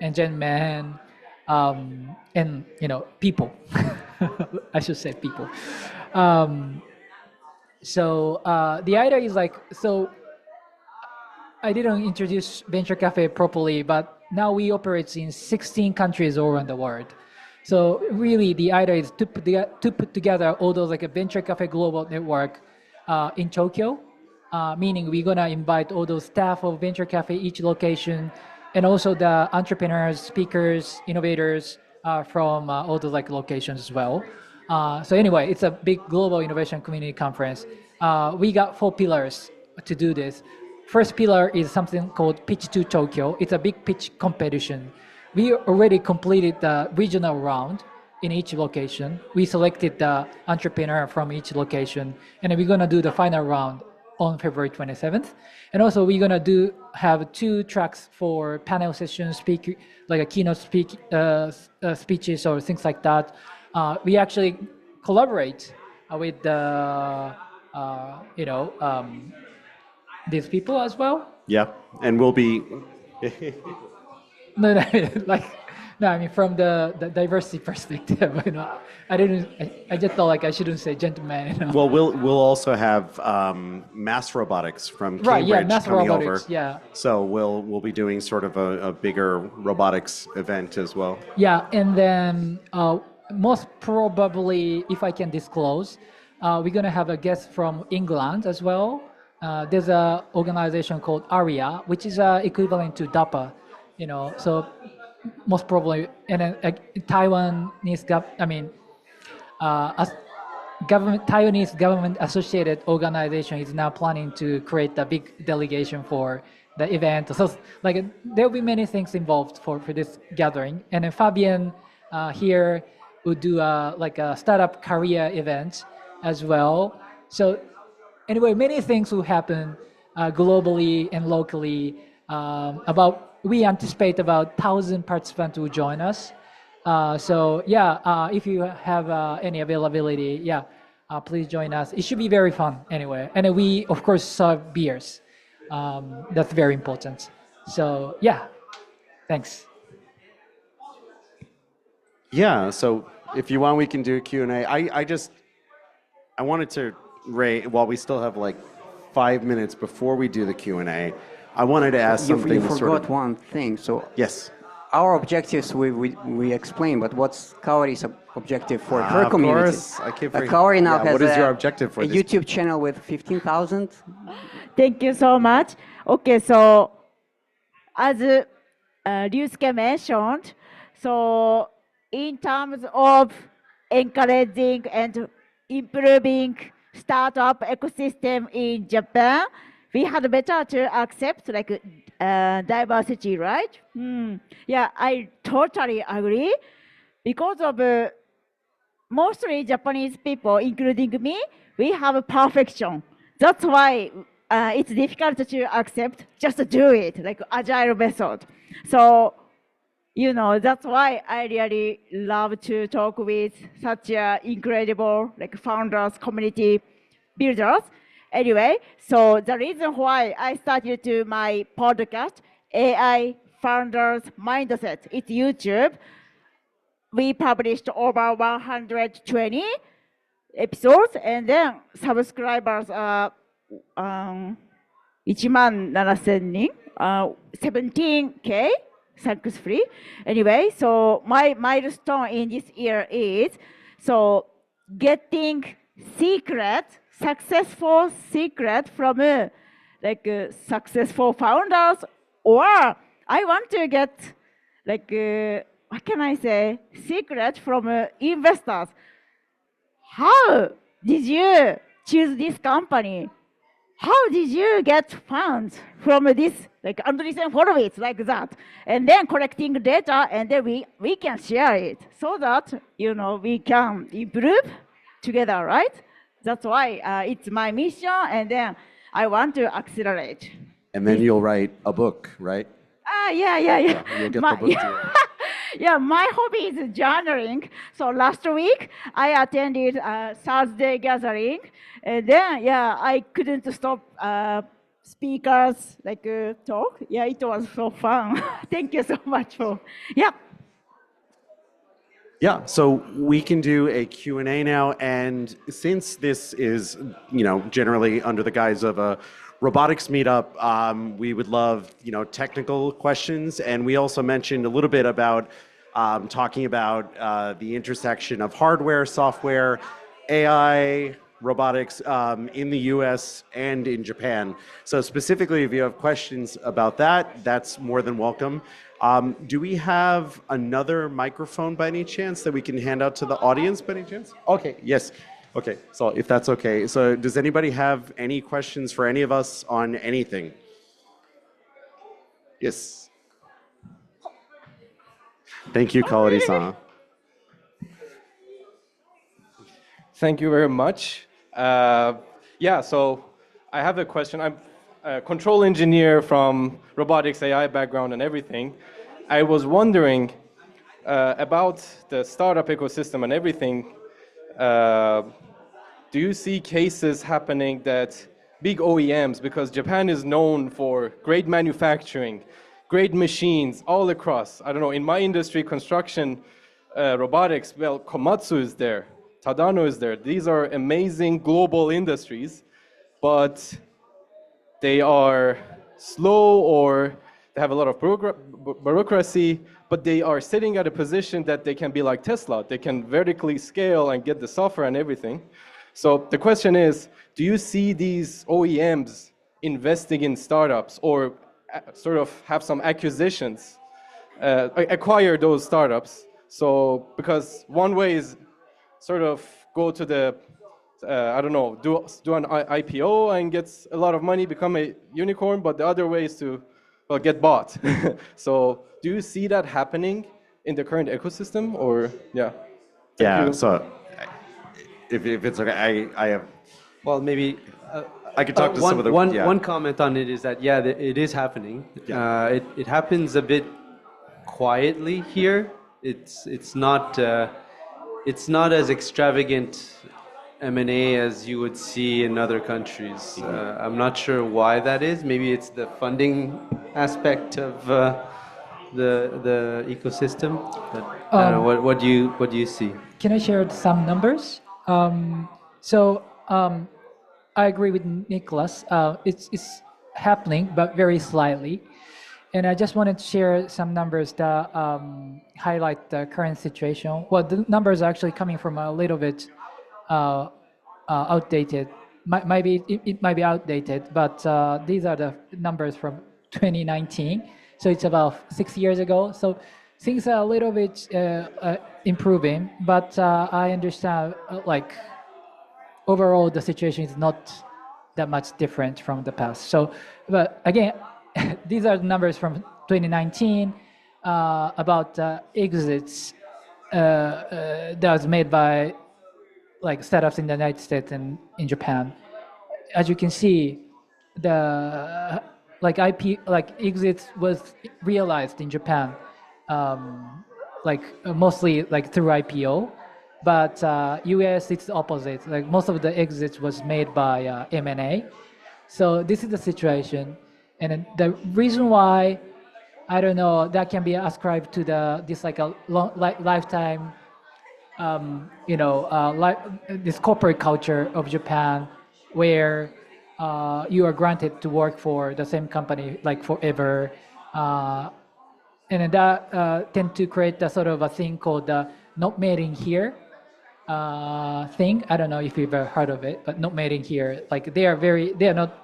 D: engine men and people. I should say people. So the idea is so. I didn't introduce Venture Cafe properly, but now we operate in 16 countries all around the world. So really, the idea is to put together all those a Venture Cafe global network in Tokyo, meaning we're gonna invite all those staff of Venture Cafe each location, and also the entrepreneurs, speakers, innovators from all those locations as well. So anyway, it's a big global innovation community conference. We got 4 pillars to do this. First pillar is something called Pitch to Tokyo. It's a big pitch competition. We already completed the regional round in each location. We selected the entrepreneur from each location, and then we're gonna do the final round on February 27th. And also we're gonna have 2 tracks for panel sessions, like a keynote speeches or things like that. We actually collaborate with these people as well.
A: Yeah, and we'll be.
D: No, I mean from the diversity perspective. I just thought like I shouldn't say gentleman.
A: Well, we'll also have mass robotics from Cambridge
D: Right, yeah, mass
A: coming
D: robotics,
A: over.
D: yeah.
A: So we'll be doing sort of a bigger robotics event as well.
D: Yeah, and then most probably, if I can disclose, we're gonna have a guest from England as well. There's an organization called ARIA, which is equivalent to DAPA, So most probably, and then Taiwanese Taiwanese government associated organization is now planning to create a big delegation for the event. So like there will be many things involved for this gathering. And then Fabian here would do like a startup career event as well. So anyway, many things will happen globally and locally. We anticipate about 1,000 participants will join us. So yeah, if you have any availability, yeah, please join us. It should be very fun anyway. And we of course serve beers. That's very important. So yeah, thanks.
A: Yeah. So if you want, we can do a Q&A. I wanted to, Ray, while we still have like 5 minutes before we do the Q&A, I wanted to ask something.
B: You forgot one thing. So
A: yes,
B: our objectives we explained, but what's Kaori's objective for her community?
A: Of course, I keep forgetting.
B: Kaori now has
A: what is your objective for
B: a
A: this?
B: YouTube channel with 15,000.
E: Thank you so much. Okay, so as Ryusuke mentioned, so in terms of encouraging and improving startup ecosystem in Japan, we had better to accept like diversity, right? Yeah, I totally agree. Because of mostly Japanese people, including me, we have perfection. That's why it's difficult to accept. Just do it, like agile method. So, that's why I really love to talk with such incredible like founders, community builders. Anyway, so the reason why I started to my podcast, AI Founders Mindset, it's YouTube. We published over 120 episodes, and then subscribers are 17,000 人, 17K, thanks free. Anyway, so my milestone in this year is so getting successful secret from successful founders, or I want to get like what can I say, secret from investors. How did you choose this company? How did you get funds from this, like Andreessen Horowitz, like that? And then collecting data, and then we can share it so that, we can improve together, right? That's why it's my mission, and then I want to accelerate.
A: And then you'll write a book, right?
E: Yeah.
A: You'll get the book deal.
E: Yeah, my hobby is journaling. So last week, I attended a Thursday gathering. And then, I couldn't stop speakers talk. Yeah, it was so fun. Thank you so much for,
A: Yeah, so we can do a Q&A now, and since this is, generally under the guise of a robotics meetup, we would love, technical questions, and we also mentioned a little bit about talking about the intersection of hardware, software, AI, robotics in the US and in Japan. So specifically, if you have questions about that, that's more than welcome. Do we have another microphone by any chance that we can hand out to the audience by any chance? Okay, yes. Okay, so if that's okay. So does anybody have any questions for any of us on anything? Yes. Thank you, Kaori-san.
F: Thank you very much. Yeah, so I have a question. I'm a control engineer from robotics, AI background, and everything. I was wondering about the startup ecosystem and everything. Do you see cases happening that big OEMs, because Japan is known for great manufacturing, great machines all across. I don't know, in my industry, construction, robotics, well, Komatsu is there, Tadano is there. These are amazing global industries, but they are slow or they have a lot of bureaucracy, but they are sitting at a position that they can be like Tesla. They can vertically scale and get the software and everything. So the question is, do you see these OEMs investing in startups or sort of have some acquisitions, acquire those startups? So, because one way is sort of go to the, I don't know, do an IPO and gets a lot of money, become a unicorn, but the other way is to, well, get bought. So do you see that happening in the current ecosystem, or, yeah?
A: Yeah,
F: you.
A: so if it's okay, I have,
C: Well, maybe
A: I could talk to some of the, yeah.
C: one comment on it is that yeah, it is happening.
A: Yeah.
C: It happens a bit quietly here. It's not as extravagant M&A as you would see in other countries. I'm not sure why that is. Maybe it's the funding aspect of the ecosystem. But I don't know. What do you see?
D: Can I share some numbers? I agree with Nicholas. It's happening, but very slightly. And I just wanted to share some numbers that highlight the current situation. Well, the numbers are actually coming from a little bit outdated. Maybe it might be outdated, but these are the numbers from 2019. So it's about 6 years ago. So things are a little bit improving, but I understand like overall the situation is not that much different from the past. So, but again, these are the numbers from 2019 about exits that was made by like startups in the United States and in Japan. As you can see, the like exits was realized in Japan, mostly like through IPO, but US it's the opposite. Like most of the exits was made by M&A. So this is the situation, and then the reason why I don't know that can be ascribed to this like a lifetime this corporate culture of Japan, where you are granted to work for the same company like forever, and that tend to create a sort of a thing called the not made in here thing. I don't know if you've ever heard of it, but not made in here. Like they are not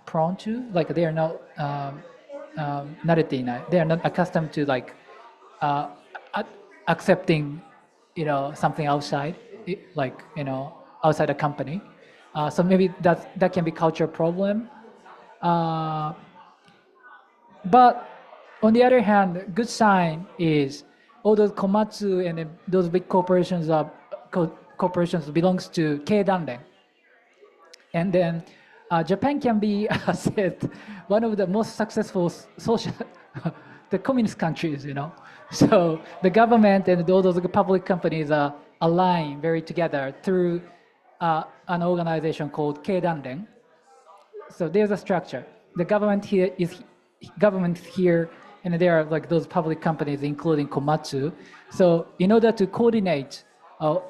D: prone to, like they are not they are not accustomed to like accepting something outside, outside a company. So maybe that can be culture problem. But on the other hand, good sign is all those Komatsu and those big corporations corporations belongs to Keidanren. And then Japan can be said one of the most successful social the communist countries, So the government and all those public companies are aligned very together through an organization called Keidanren. So there's a structure. The government here, and there are like those public companies, including Komatsu. So in order to coordinate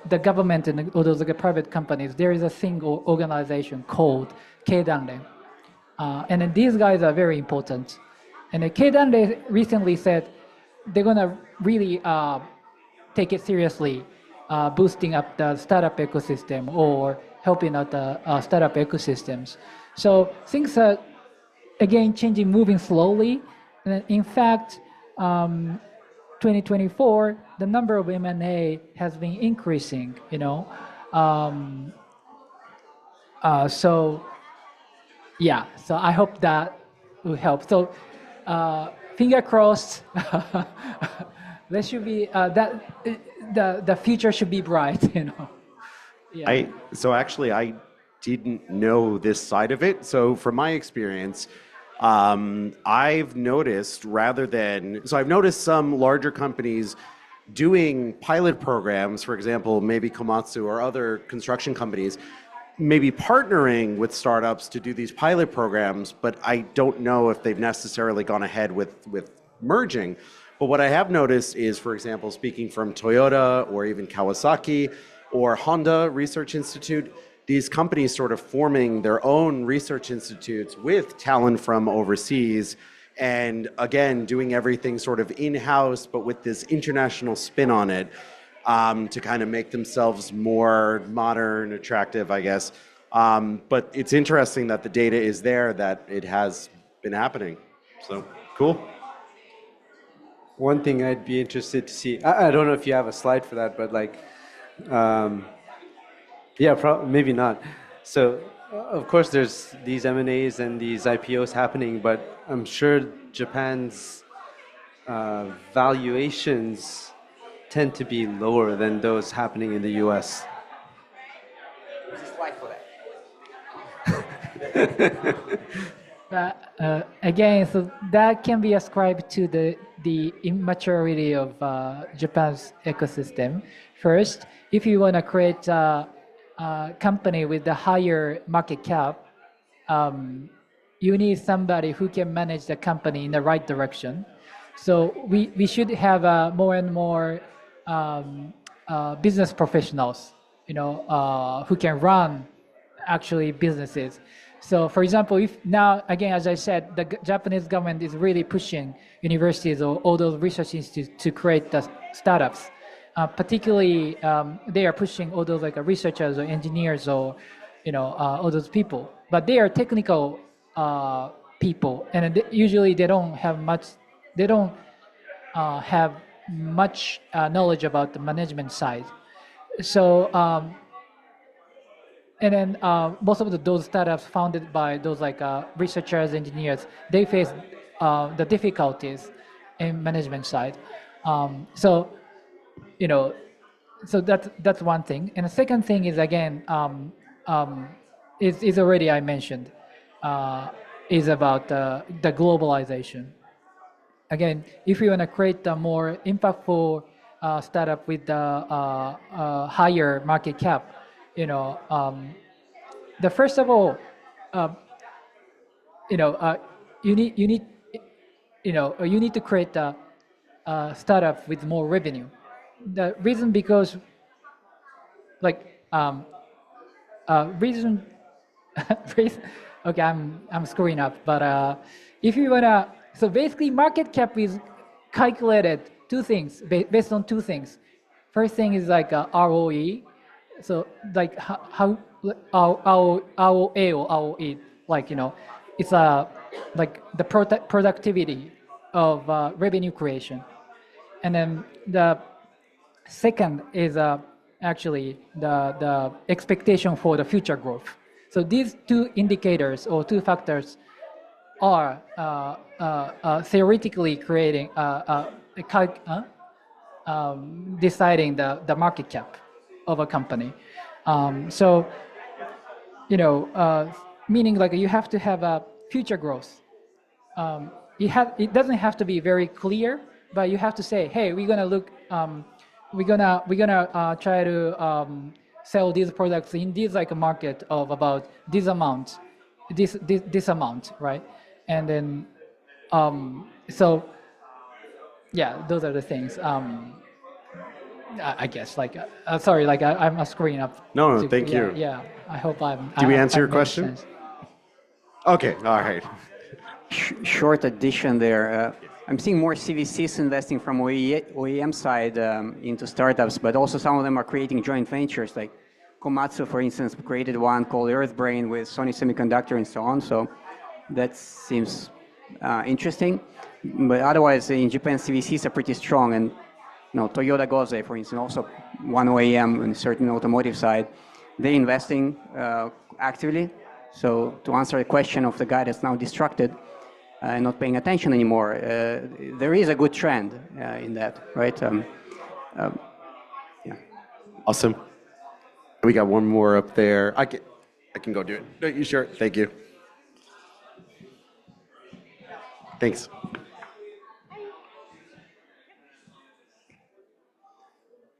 D: the government and all those like, private companies, there is a single organization called Keidanren. And then these guys are very important. And Keidanren recently said they're gonna really take it seriously, boosting up the startup ecosystem or helping out the startup ecosystems. So things are again changing, moving slowly. And in fact, 2024, the number of M&A has been increasing. So yeah, so I hope that will help. So finger crossed. There should be the future should be bright. Yeah.
A: So actually, I didn't know this side of it. So from my experience, I've noticed I've noticed some larger companies doing pilot programs, for example, maybe Komatsu or other construction companies, maybe partnering with startups to do these pilot programs, but I don't know if they've necessarily gone ahead with merging. But what I have noticed is, for example, speaking from Toyota or even Kawasaki or Honda Research Institute, these companies sort of forming their own research institutes with talent from overseas, and again, doing everything sort of in-house, but with this international spin on it, to kind of make themselves more modern, attractive, I guess. But it's interesting that the data is there, that it has been happening. So, cool.
C: One thing I'd be interested to see, I don't know if you have a slide for that, but like, yeah, maybe not. So, of course, there's these M&As and these IPOs happening, but I'm sure Japan's valuations tend to be lower than those happening in the US.
B: There's a slide for that.
D: But again, so that can be ascribed to the immaturity of Japan's ecosystem. First, if you want to create a company with a higher market cap, you need somebody who can manage the company in the right direction. So we should have more and more business professionals, who can run actually businesses. So for example, if now, again, as I said, the Japanese government is really pushing universities or all those research institutes to create the startups. Particularly, they are pushing all those like researchers or engineers or, all those people. But they are technical people, and usually they don't have much knowledge about the management side. So and then most of those startups founded by those like researchers, engineers, they face the difficulties in management side. So so that's one thing. And the second thing is again is already I mentioned is about the globalization. Again, if you want to create a more impactful startup with a higher market cap, the first of all, you know, uh, you need you need to create a startup with more revenue. The reason because like reason, reason okay, I'm screwing up, but if you wanna, so basically market cap is calculated two things based on two things. First thing is like ROE, so like how ROA or ROE, like it's like the productivity of revenue creation, and then the second is actually the expectation for the future growth. So these two indicators or two factors are theoretically creating deciding the market cap of a company. So meaning like you have to have a future growth. It doesn't have to be very clear, but you have to say, hey, we're gonna look, we're gonna try to sell these products in this like a market of about this amount, this amount, right? And then so yeah, those are the things. I guess like sorry, like I'm screwing up.
A: No, thank
D: yeah,
A: you.
D: Yeah, I hope I'm.
A: Did we answer
D: I've
A: your
D: made
A: question?
D: sense.
A: Okay, all right.
B: Short addition there. I'm seeing more CVCs investing from OEM side into startups, but also some of them are creating joint ventures. Like Komatsu, for instance, created one called EarthBrain with Sony Semiconductor and so on. So that seems interesting. But otherwise, in Japan, CVCs are pretty strong. And Toyota Gozei, for instance, also one OEM on a certain automotive side, they're investing actively. So to answer the question of the guy that's now distracted, not paying attention anymore. There is a good trend in that, right? Yeah.
A: Awesome. We got one more up there. I can go do it. No, you sure? Thank you. Thanks.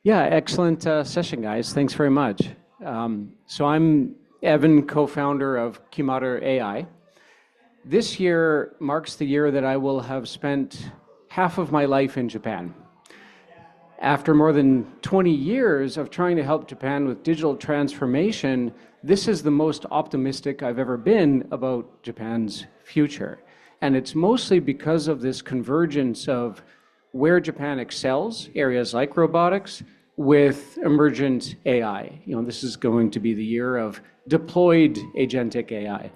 G: Yeah, excellent session, guys. Thanks very much. So I'm Evan, co-founder of Kimaru AI. This year marks the year that I will have spent half of my life in Japan. After more than 20 years of trying to help Japan with digital transformation, this is the most optimistic I've ever been about Japan's future. And it's mostly because of this convergence of where Japan excels, areas like robotics, with emergent AI. This is going to be the year of deployed agentic AI.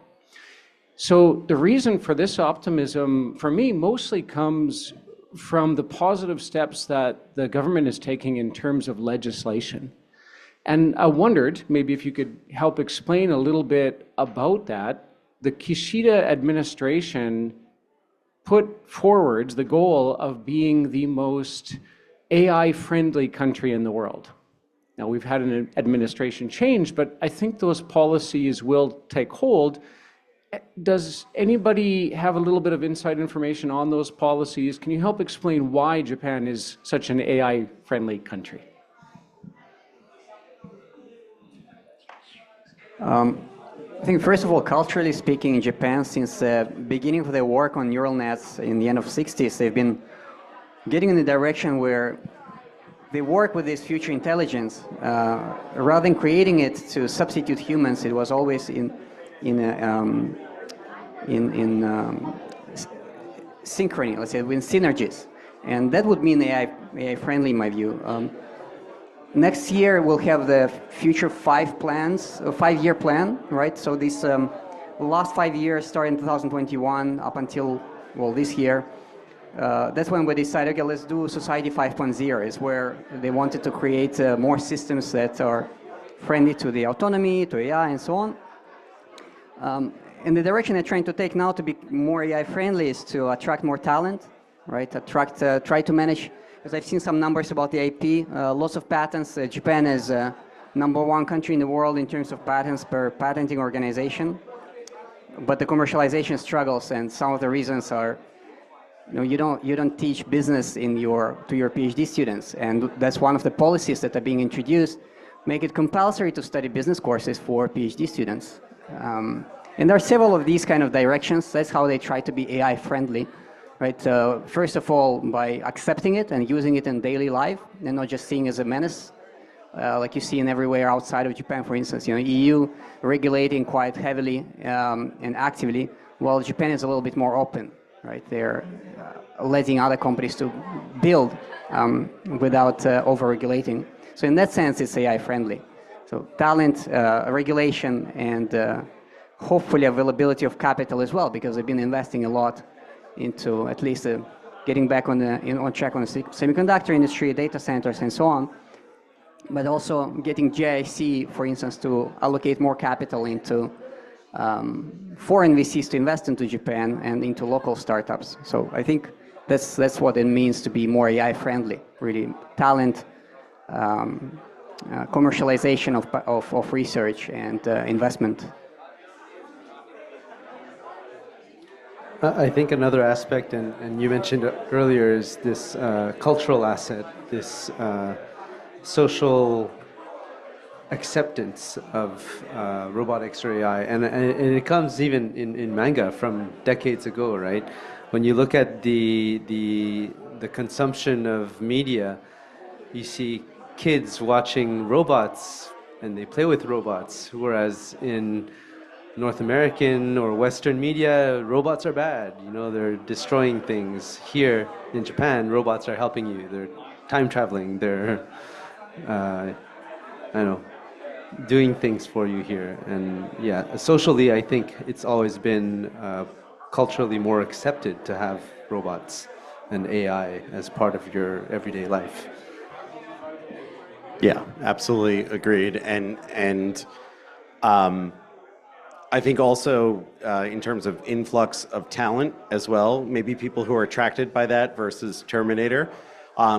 G: So the reason for this optimism, for me, mostly comes from the positive steps that the government is taking in terms of legislation. And I wondered, maybe if you could help explain a little bit about that. The Kishida administration put forward the goal of being the most AI-friendly country in the world. Now, we've had an administration change, but I think those policies will take hold. Does anybody have a little bit of inside information on those policies? Can you help explain why Japan is such an AI-friendly country?
B: I think, first of all, culturally speaking, in Japan, since the beginning of their work on neural nets in the end of the 60s, they've been getting in the direction where they work with this future intelligence. Rather than creating it to substitute humans, it was always in synchrony, let's say, with synergies. And that would mean AI friendly, in my view. Next year, we'll have the future 5-year plan, right? So this last 5 years, starting in 2021 up until, well, this year, that's when we decided, okay, let's do Society 5.0, is where they wanted to create more systems that are friendly to the autonomy, to AI, and so on. And the direction they're trying to take now to be more AI friendly is to attract more talent, right? Try to manage, because I've seen some numbers about the IP, lots of patents. Japan is #1 country in the world in terms of patents per patenting organization. But the commercialization struggles, and some of the reasons are, you don't teach business to your PhD students, and that's one of the policies that are being introduced, make it compulsory to study business courses for PhD students. And there are several of these kind of directions. That's how they try to be AI friendly, right? First of all, by accepting it and using it in daily life, and not just seeing it as a menace, like you see in everywhere outside of Japan, for instance. EU regulating quite heavily and actively, while Japan is a little bit more open, right? They're letting other companies to build without over-regulating. So in that sense, it's AI friendly. So talent, regulation, and hopefully availability of capital as well, because they've been investing a lot into at least getting back on track on the semiconductor industry, data centers, and so on. But also getting GIC, for instance, to allocate more capital into foreign VCs to invest into Japan and into local startups. So I think that's what it means to be more AI friendly, really. Talent, commercialization of research and investment.
C: I think another aspect, and you mentioned earlier, is this cultural asset, this social acceptance of robotics or AI. And it comes even in manga from decades ago, right? When you look at the consumption of media, you see kids watching robots and they play with robots, whereas in North American or Western media, robots are bad. They're destroying things. Here in Japan, robots are helping you. They're time traveling. They're, doing things for you here. And yeah, socially, I think it's always been culturally more accepted to have robots and AI as part of your everyday life.
A: Yeah, absolutely agreed. And I think also in terms of influx of talent as well, maybe people who are attracted by that versus Terminator,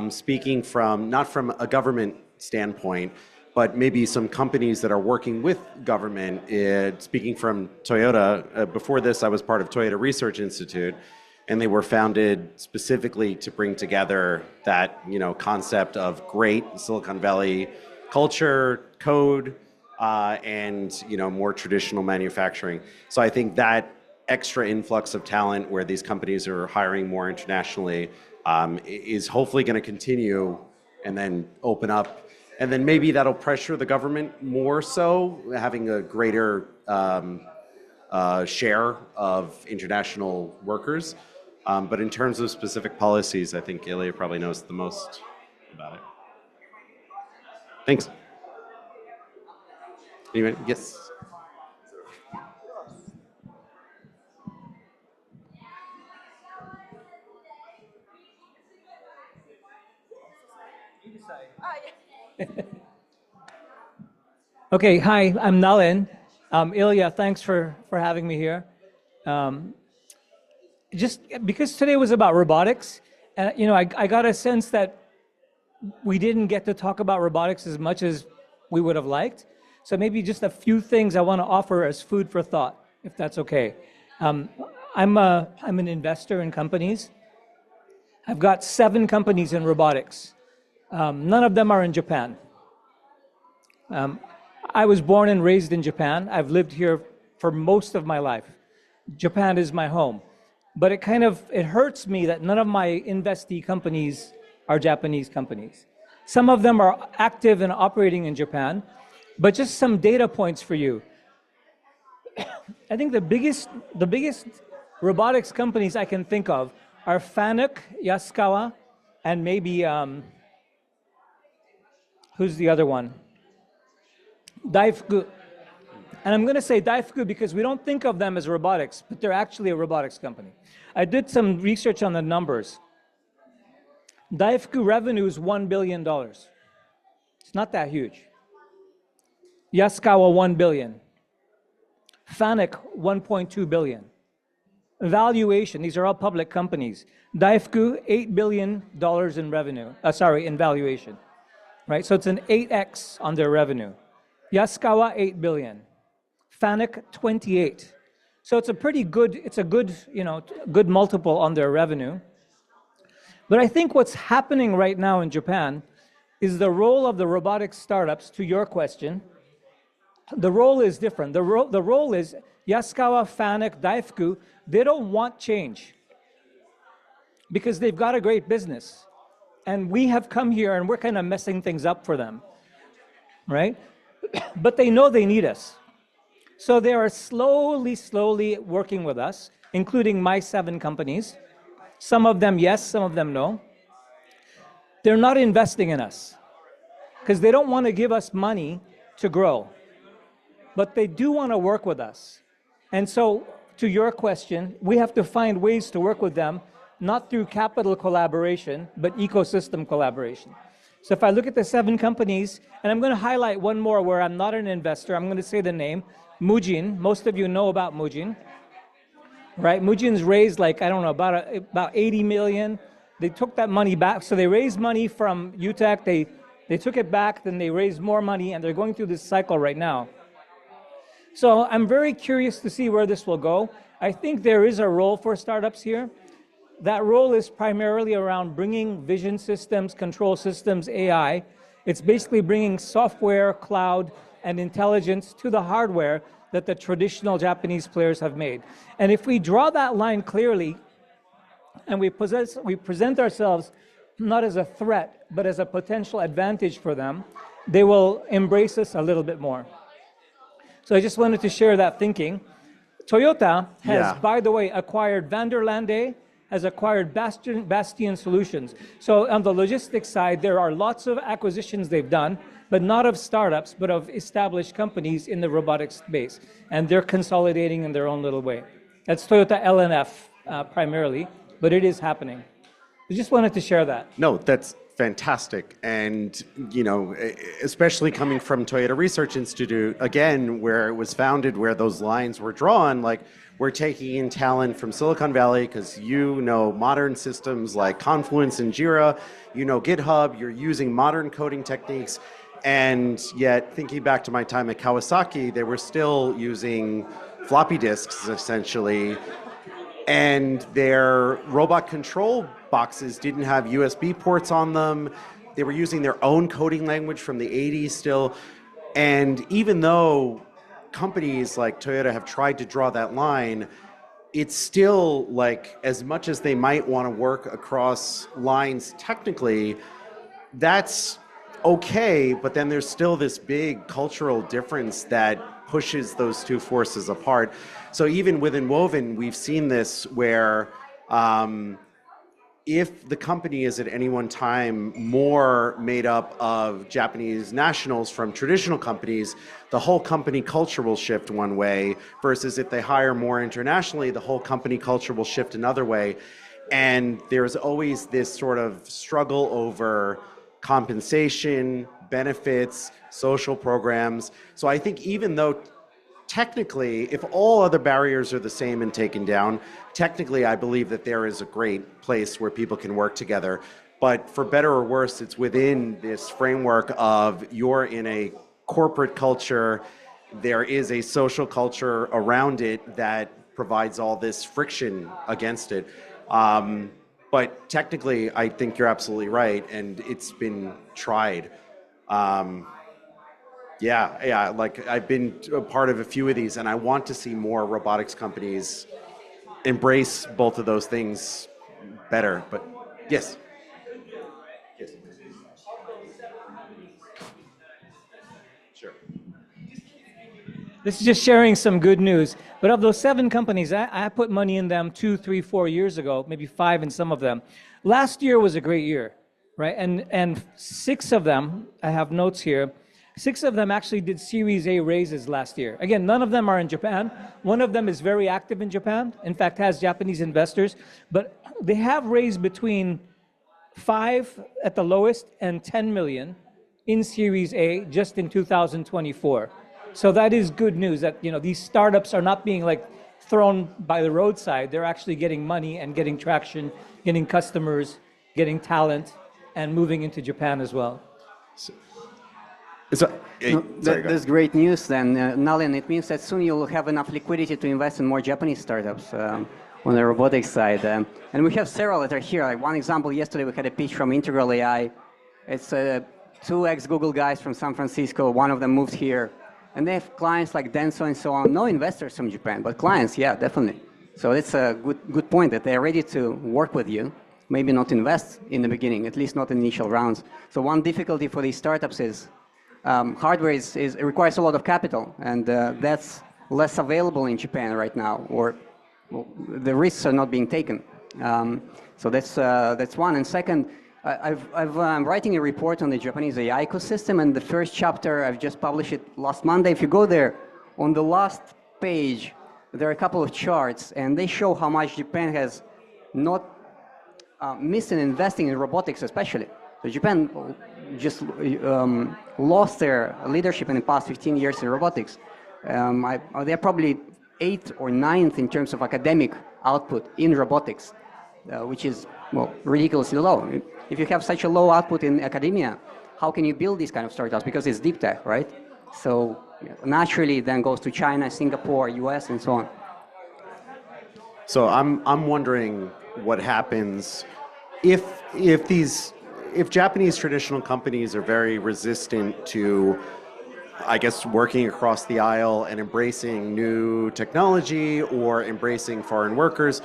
A: speaking from, not from a government standpoint, but maybe some companies that are working with government. Speaking from Toyota, before this I was part of Toyota Research Institute, and they were founded specifically to bring together that concept of great Silicon Valley culture, code, and more traditional manufacturing. So I think that extra influx of talent where these companies are hiring more internationally is hopefully going to continue and then open up. And then maybe that'll pressure the government more so, having a greater share of international workers. But in terms of specific policies, I think Ilya probably knows the most about it. Thanks. Anyone? Yes.
H: Okay, hi, I'm Nalin. Ilya, thanks for having me here. Just because today was about robotics, and I got a sense that we didn't get to talk about robotics as much as we would have liked. So maybe just a few things I want to offer as food for thought, if that's okay. I'm an investor in companies. I've got 7 companies in robotics. None of them are in Japan. I was born and raised in Japan. I've lived here for most of my life. Japan is my home. But it hurts me that none of my investee companies are Japanese companies. Some of them are active and operating in Japan, but just some data points for you. I think the biggest robotics companies I can think of are Fanuc, Yaskawa, and maybe, who's the other one? Daifuku. And I'm going to say Daifuku because we don't think of them as robotics, but they're actually a robotics company. I did some research on the numbers. Daifuku revenue is $1 billion. It's not that huge. Yaskawa, $1 billion. Fanuc, $1.2 billion. Valuation, these are all public companies. Daifuku, $8 billion in revenue, in valuation, right? So it's an 8x on their revenue. Yaskawa, $8 billion. Fanuc, 28. So it's a good multiple on their revenue. But I think what's happening right now in Japan is the role of the robotics startups, to your question. The role is different. The role is Yaskawa, Fanuc, Daifuku, they don't want change because they've got a great business. And we have come here and we're kind of messing things up for them, right? But they know they need us. So they are slowly working with us, including my 7 companies. Some of them yes, some of them no. They're not investing in us because they don't want to give us money to grow. But they do want to work with us. And so, to your question, we have to find ways to work with them, not through capital collaboration, but ecosystem collaboration. So if I look at the 7 companies, and I'm going to highlight one more where I'm not an investor, I'm going to say the name, Mujin. Most of you know about Mujin, right? Mujin's raised about 80 million. They took that money back. So they raised money from UTEC, they took it back, then they raised more money, and they're going through this cycle right now. So I'm very curious to see where this will go. I think there is a role for startups here. That role is primarily around bringing vision systems, control systems, AI. It's basically bringing software, cloud, and intelligence to the hardware that the traditional Japanese players have made. And if we draw that line clearly, and we present ourselves not as a threat, but as a potential advantage for them, they will embrace us a little bit more. So I just wanted to share that thinking. Toyota has, by the way, acquired Vanderlande, has acquired Bastian Solutions. So on the logistics side, there are lots of acquisitions they've done, but not of startups, but of established companies in the robotics space. And they're consolidating in their own little way. That's Toyota LNF primarily, but it is happening. I just wanted to share that.
A: No, that's fantastic. And, especially coming from Toyota Research Institute, again, where it was founded, where those lines were drawn, like we're taking in talent from Silicon Valley because modern systems like Confluence and Jira, GitHub, you're using modern coding techniques. And yet, thinking back to my time at Kawasaki, they were still using floppy disks essentially, and their robot control boxes didn't have USB ports on them. They were using their own coding language from the 80s still. And even though companies like Toyota have tried to draw that line, it's still like, as much as they might want to work across lines technically, that's okay, but then there's still this big cultural difference that pushes those two forces apart. So even within Woven, we've seen this where if the company is at any one time more made up of Japanese nationals from traditional companies, the whole company culture will shift one way, versus if they hire more internationally, the whole company culture will shift another way. And there's always this sort of struggle over compensation, benefits, social programs. So I think even though technically, if all other barriers are the same and taken down, technically I believe that there is a great place where people can work together. But for better or worse, it's within this framework of you're in a corporate culture, there is a social culture around it that provides all this friction against it. But technically, I think you're absolutely right, and it's been tried. Yeah, like I've been a part of a few of these, and I want to see more robotics companies embrace both of those things better. But yes. Yes. Sure.
H: This is just sharing some good news. But of those 7 companies, I put money in them 2, 3, 4 years ago, maybe 5 in some of them. Last year was a great year, right? And 6 of them, I have notes here, 6 of them actually did Series A raises last year. Again, none of them are in Japan. One of them is very active in Japan, in fact, has Japanese investors. But they have raised between 5 at the lowest and 10 million in Series A just in 2024. So that is good news that these startups are not being like thrown by the roadside. They're actually getting money and getting traction, getting customers, getting talent, and moving into Japan as well.
B: That's great news then, Nalin. It means that soon you'll have enough liquidity to invest in more Japanese startups on the robotics side. And we have several that are here. Like one example, yesterday we had a pitch from Integral AI. It's 2 ex-Google guys from San Francisco. One of them moved here. And they have clients like Denso and so on. No investors from Japan, but clients, yeah, definitely. So it's a good point that they're ready to work with you. Maybe not invest in the beginning, at least not in initial rounds. So one difficulty for these startups is hardware it requires a lot of capital, and that's less available in Japan right now, or the risks are not being taken. So that's one. And second, I'm writing a report on the Japanese AI ecosystem, and the first chapter, I've just published it last Monday. If you go there, on the last page, there are a couple of charts, and they show how much Japan has not missed in investing in robotics especially. So Japan just lost their leadership in the past 15 years in robotics. They're probably 8th or 9th in terms of academic output in robotics, which is, ridiculously low. If you have such a low output in academia, how can you build these kind of startups? Because it's deep tech, right? So naturally then goes to China, Singapore, US, and so on.
A: So I'm wondering what happens if Japanese traditional companies are very resistant to, I guess, working across the aisle and embracing new technology or embracing foreign workers.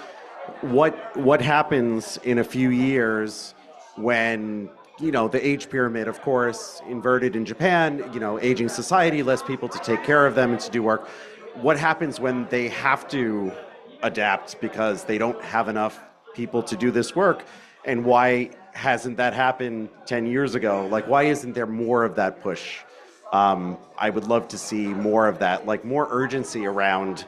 A: What happens in a few years when the age pyramid, of course, inverted in Japan, aging society, less people to take care of them and to do work. What happens when they have to adapt because they don't have enough people to do this work? And why hasn't that happened 10 years ago? Like, why isn't there more of that push? I would love to see more of that, like more urgency around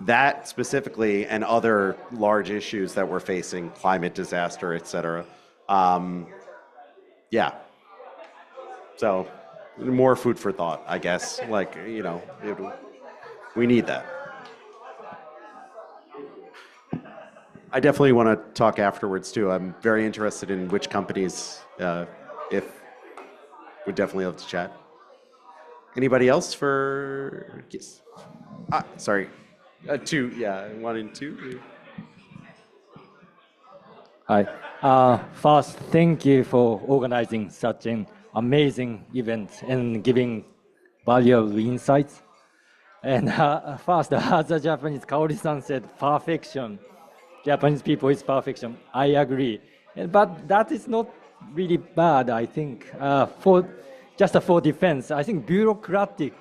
A: that specifically and other large issues that we're facing, climate disaster, et cetera. Yeah. So more food for thought, I guess. Like, we need that. I definitely want to talk afterwards too. I'm very interested in which companies, if would definitely love to chat. Anybody else for, yes. Sorry, two, yeah, one and two.
I: Hi. First, thank you for organizing such an amazing event and giving valuable insights. And first, as a Japanese, Kaori-san said, perfection. Japanese people is perfection. I agree. But that is not really bad, I think. For defense, I think bureaucratic,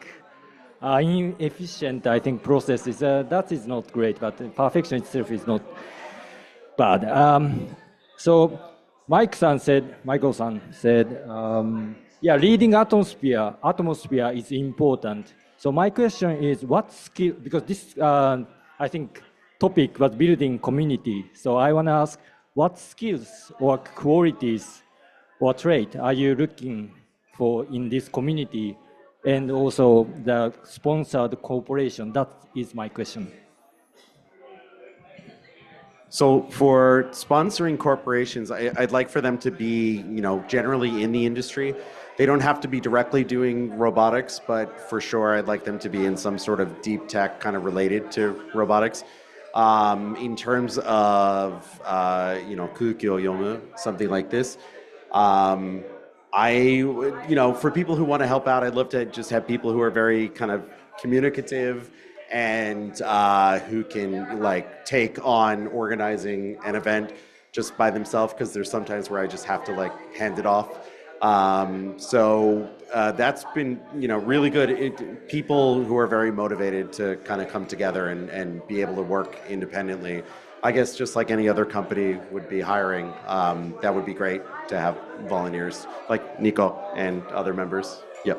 I: inefficient, I think, processes, that is not great, but perfection itself is not bad. So Michael-san said, yeah, reading atmosphere is important. So my question is, what skill, because this, I think, topic was building community. So I want to ask, what skills or qualities or trait are you looking for in this community? And also the sponsored cooperation, that is my question.
A: So for sponsoring corporations, I'd like for them to be, generally in the industry. They don't have to be directly doing robotics, but for sure, I'd like them to be in some sort of deep tech kind of related to robotics. In terms of, kukyo yomu, something like this. For people who want to help out, I'd love to just have people who are very kind of communicative and who can take on organizing an event just by themselves, because there's sometimes where I just have to hand it off. That's been really good. People who are very motivated to kind of come together and be able to work independently. I guess just like any other company would be hiring, that would be great to have volunteers like Nico and other members. Yep.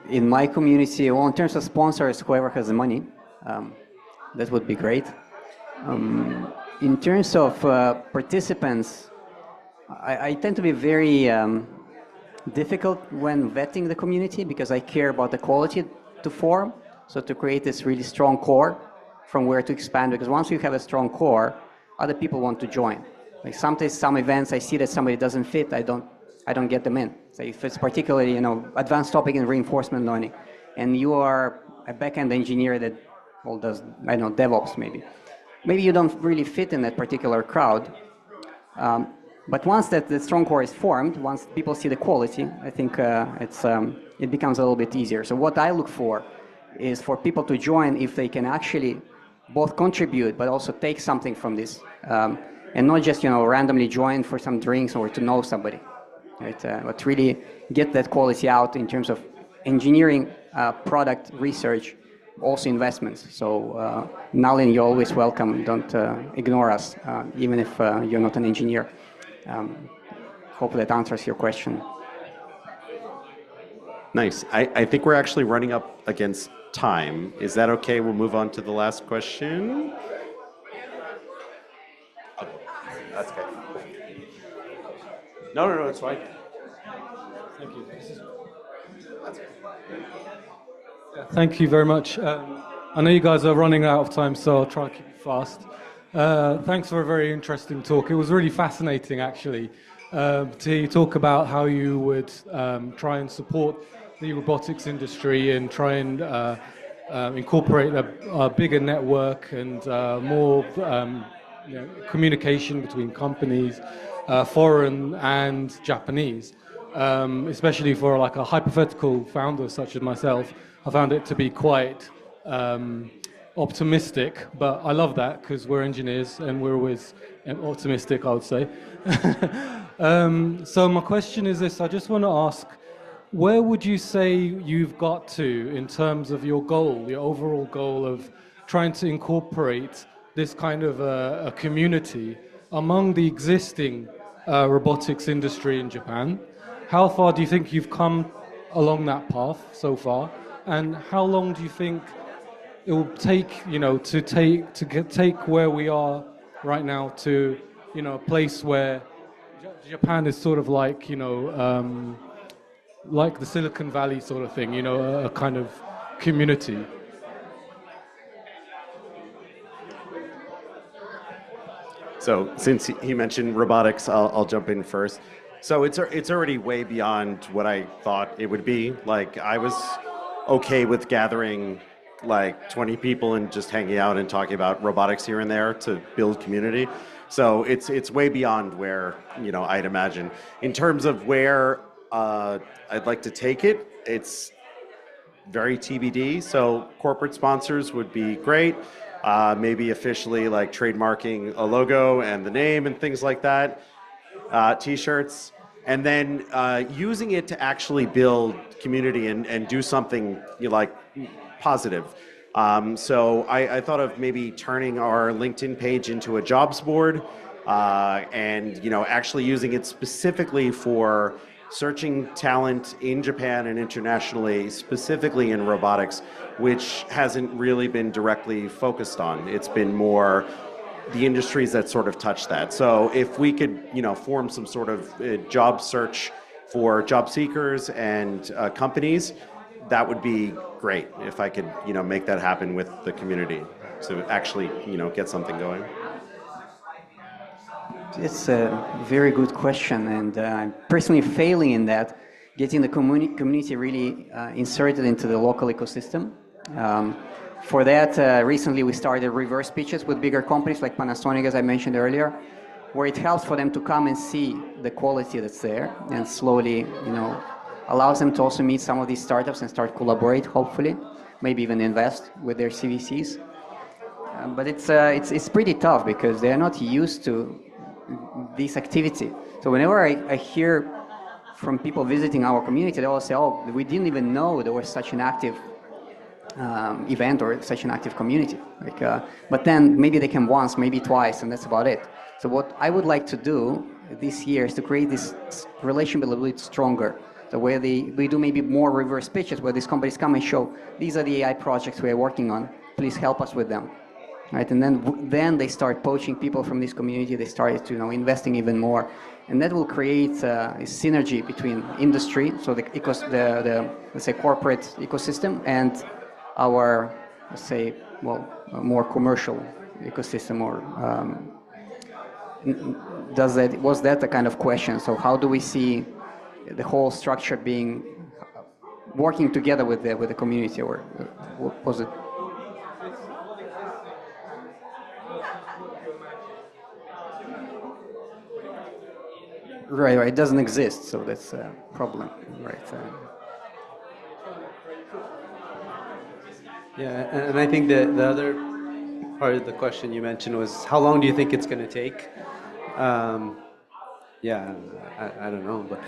B: In my community, well, in terms of sponsors, whoever has the money, that would be great. In terms of participants, I tend to be very difficult when vetting the community because I care about the quality to form, so to create this really strong core from where to expand, because once you have a strong core, other people want to join. Like sometimes some events I see that somebody doesn't fit, I don't get them in. So if it's particularly advanced topic in reinforcement learning, and you are a backend engineer that does DevOps maybe you don't really fit in that particular crowd. But once the strong core is formed, once people see the quality, I think it becomes a little bit easier. So what I look for is for people to join if they can actually both contribute but also take something from this, and not just randomly join for some drinks or to know somebody. Right? But really get that quality out in terms of engineering, product research, also investments. So Nalin, you're always welcome. Don't ignore us, even if you're not an engineer. Hope that answers your question.
A: Nice. I think we're actually running up against time. Is that okay? We'll move on to the last question. Okay. That's good. No, it's fine.
J: Thank you. Thank you very much. I know you guys are running out of time, so I'll try to keep it fast. Thanks for a very interesting talk. It was really fascinating, actually, to hear you talk about how you would try and support the robotics industry and try and incorporate a bigger network and more communication between companies, foreign and Japanese. Especially for like a hypothetical founder such as myself, I found it to be quite optimistic, but I love that because we're engineers and we're always optimistic, I would say. So my question is this, I just want to ask, where would you say you've got to in terms of your goal, your overall goal of trying to incorporate this kind of a community among the existing robotics industry in Japan? How far do you think you've come along that path so far, and how long do you think it will take, to take where we are right now to, a place where Japan is sort of like, like the Silicon Valley sort of thing, a kind of community?
A: So since he mentioned robotics, I'll jump in first. So it's already way beyond what I thought it would be. Like I was okay with gathering like 20 people and just hanging out and talking about robotics here and there to build community. So it's way beyond where I'd imagine. In terms of where I'd like to take it, it's very TBD. So corporate sponsors would be great. Maybe officially like trademarking a logo and the name and things like that. T-shirts, and then using it to actually build community and do something like positive. So I thought of maybe turning our LinkedIn page into a jobs board, and actually using it specifically for searching talent in Japan and internationally, specifically in robotics, which hasn't really been directly focused on. It's been more the industries that sort of touch that. So if we could, form some sort of job search for job seekers and companies, that would be great if I could, make that happen with the community to actually, get something going.
B: It's a very good question, and I'm personally failing in that, getting the community really inserted into the local ecosystem. For that, recently we started reverse pitches with bigger companies like Panasonic, as I mentioned earlier, where it helps for them to come and see the quality that's there, and slowly, allows them to also meet some of these startups and start collaborate, hopefully, maybe even invest with their CVCs. But it's pretty tough because they're not used to this activity. So whenever I hear from people visiting our community, they all say, "Oh, we didn't even know there was such an active event or such an active community." But then maybe they came once, maybe twice, and that's about it. So what I would like to do this year is to create this relationship a little bit stronger. So where we do maybe more reverse pitches, where these companies come and show, these are the AI projects we are working on, please help us with them. Right, and then they start poaching people from this community. They start investing even more, and that will create a synergy between industry, so the let's say corporate ecosystem, and our more commercial ecosystem. Or was that the kind of question? So how do we see the whole structure working together with the community, or was it? Right, it doesn't exist, so that's a problem, right?
C: Yeah, and I think the other part of the question you mentioned was, how long do you think it's going to take? Yeah, I don't know, but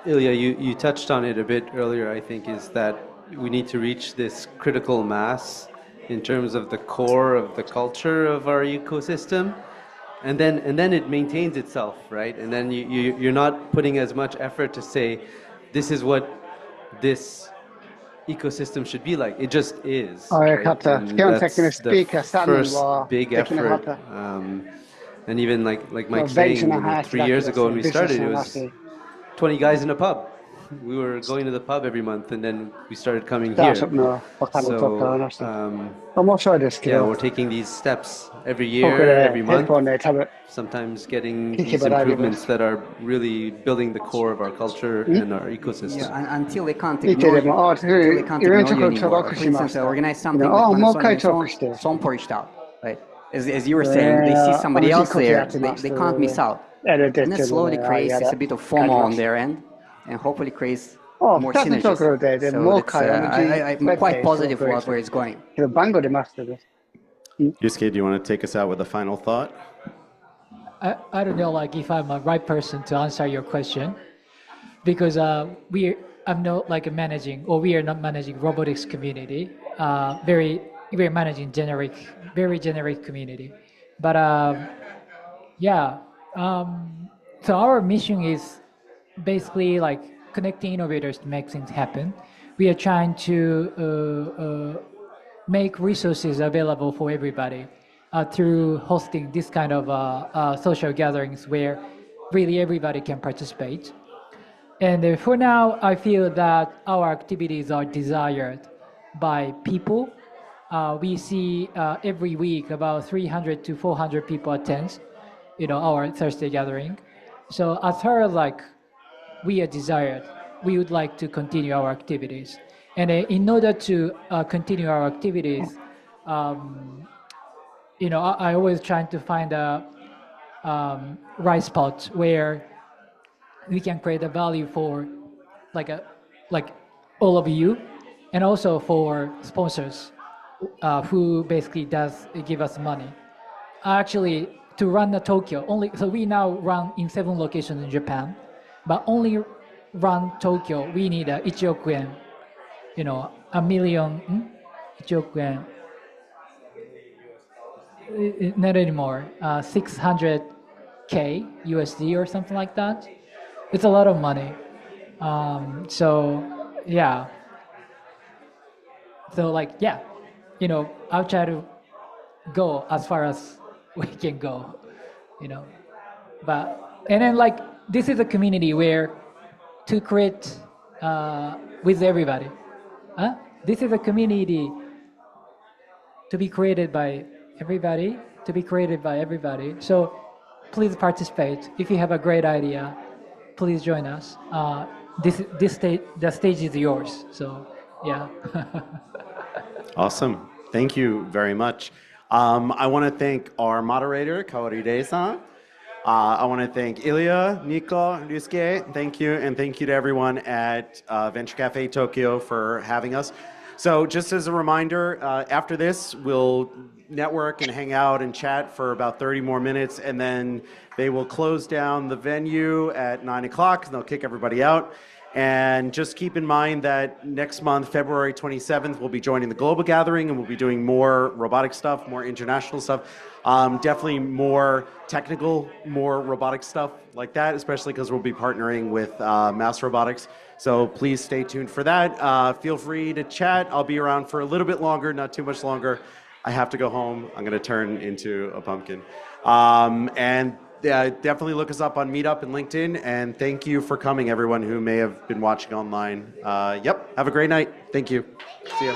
C: Ilya, you touched on it a bit earlier, I think, is that we need to reach this critical mass in terms of the core of the culture of our ecosystem. And then it maintains itself, right? And then you're not putting as much effort to say, this is what this ecosystem should be like. It just is. Right? And that's the first big effort. And even like Mike saying, 3 years ago when we started, it was 20 guys in a pub. We were going to the pub every month, and then we started coming here. So, yeah, we're taking these steps every year, every month, sometimes getting these improvements that are really building the core of our culture and our ecosystem.
B: Yeah, until they can't ignore you anymore. For instance, I organized something with Panasonic, and Sompo reached out, right? As you were saying, they see somebody else there, they can't miss out. And that slowly creates a bit of FOMO on their end, and hopefully creates more synergies. So I'm quite positive about where it's going.
A: Yusuke, do you want to take us out with a final thought?
D: I don't know if I'm the right person to answer your question, because we are not managing robotics community. We're managing very generic community. But so our mission is basically connecting innovators to make things happen. We are trying to make resources available for everybody through hosting this kind of social gatherings where really everybody can participate. And for now, I feel that our activities are desired by people we see every week about 300 to 400 people attend, our Thursday gathering. So as far as like we are desired, we would like to continue our activities. And in order to continue our activities, I always trying to find a right spot where we can create a value for like all of you, and also for sponsors who basically does give us money. Actually, to run the Tokyo only, so we now run in 7 locations in Japan, but only run Tokyo we need a 1億円, a million, 1億円, not anymore, 600K USD or something like that. It's a lot of money. So yeah. So like, yeah, I'll try to go as far as we can go, But, and then like, this is a community where to create with everybody. This is a community to be created by everybody, So please participate. If you have a great idea, please join us. The stage is yours. So yeah.
A: Awesome. Thank you very much. I want to thank our moderator, Kaori-san. I want to thank Ilya, Nico, Ryusuke. Thank you. And thank you to everyone at Venture Cafe Tokyo for having us. So just as a reminder, after this, we'll network and hang out and chat for about 30 more minutes, and then they will close down the venue at 9 o'clock, and they'll kick everybody out. And just keep in mind that next month, February 27th, we'll be joining the global gathering, and we'll be doing more robotic stuff, more international stuff, definitely more technical, more robotic stuff like that, especially because we'll be partnering with Mass Robotics. So please stay tuned for that. Feel free to chat. I'll be around for a little bit longer, not too much longer. I have to go home. I'm going to turn into a pumpkin. Definitely look us up on Meetup and LinkedIn. And thank you for coming, everyone who may have been watching online. Have a great night. Thank you. See ya.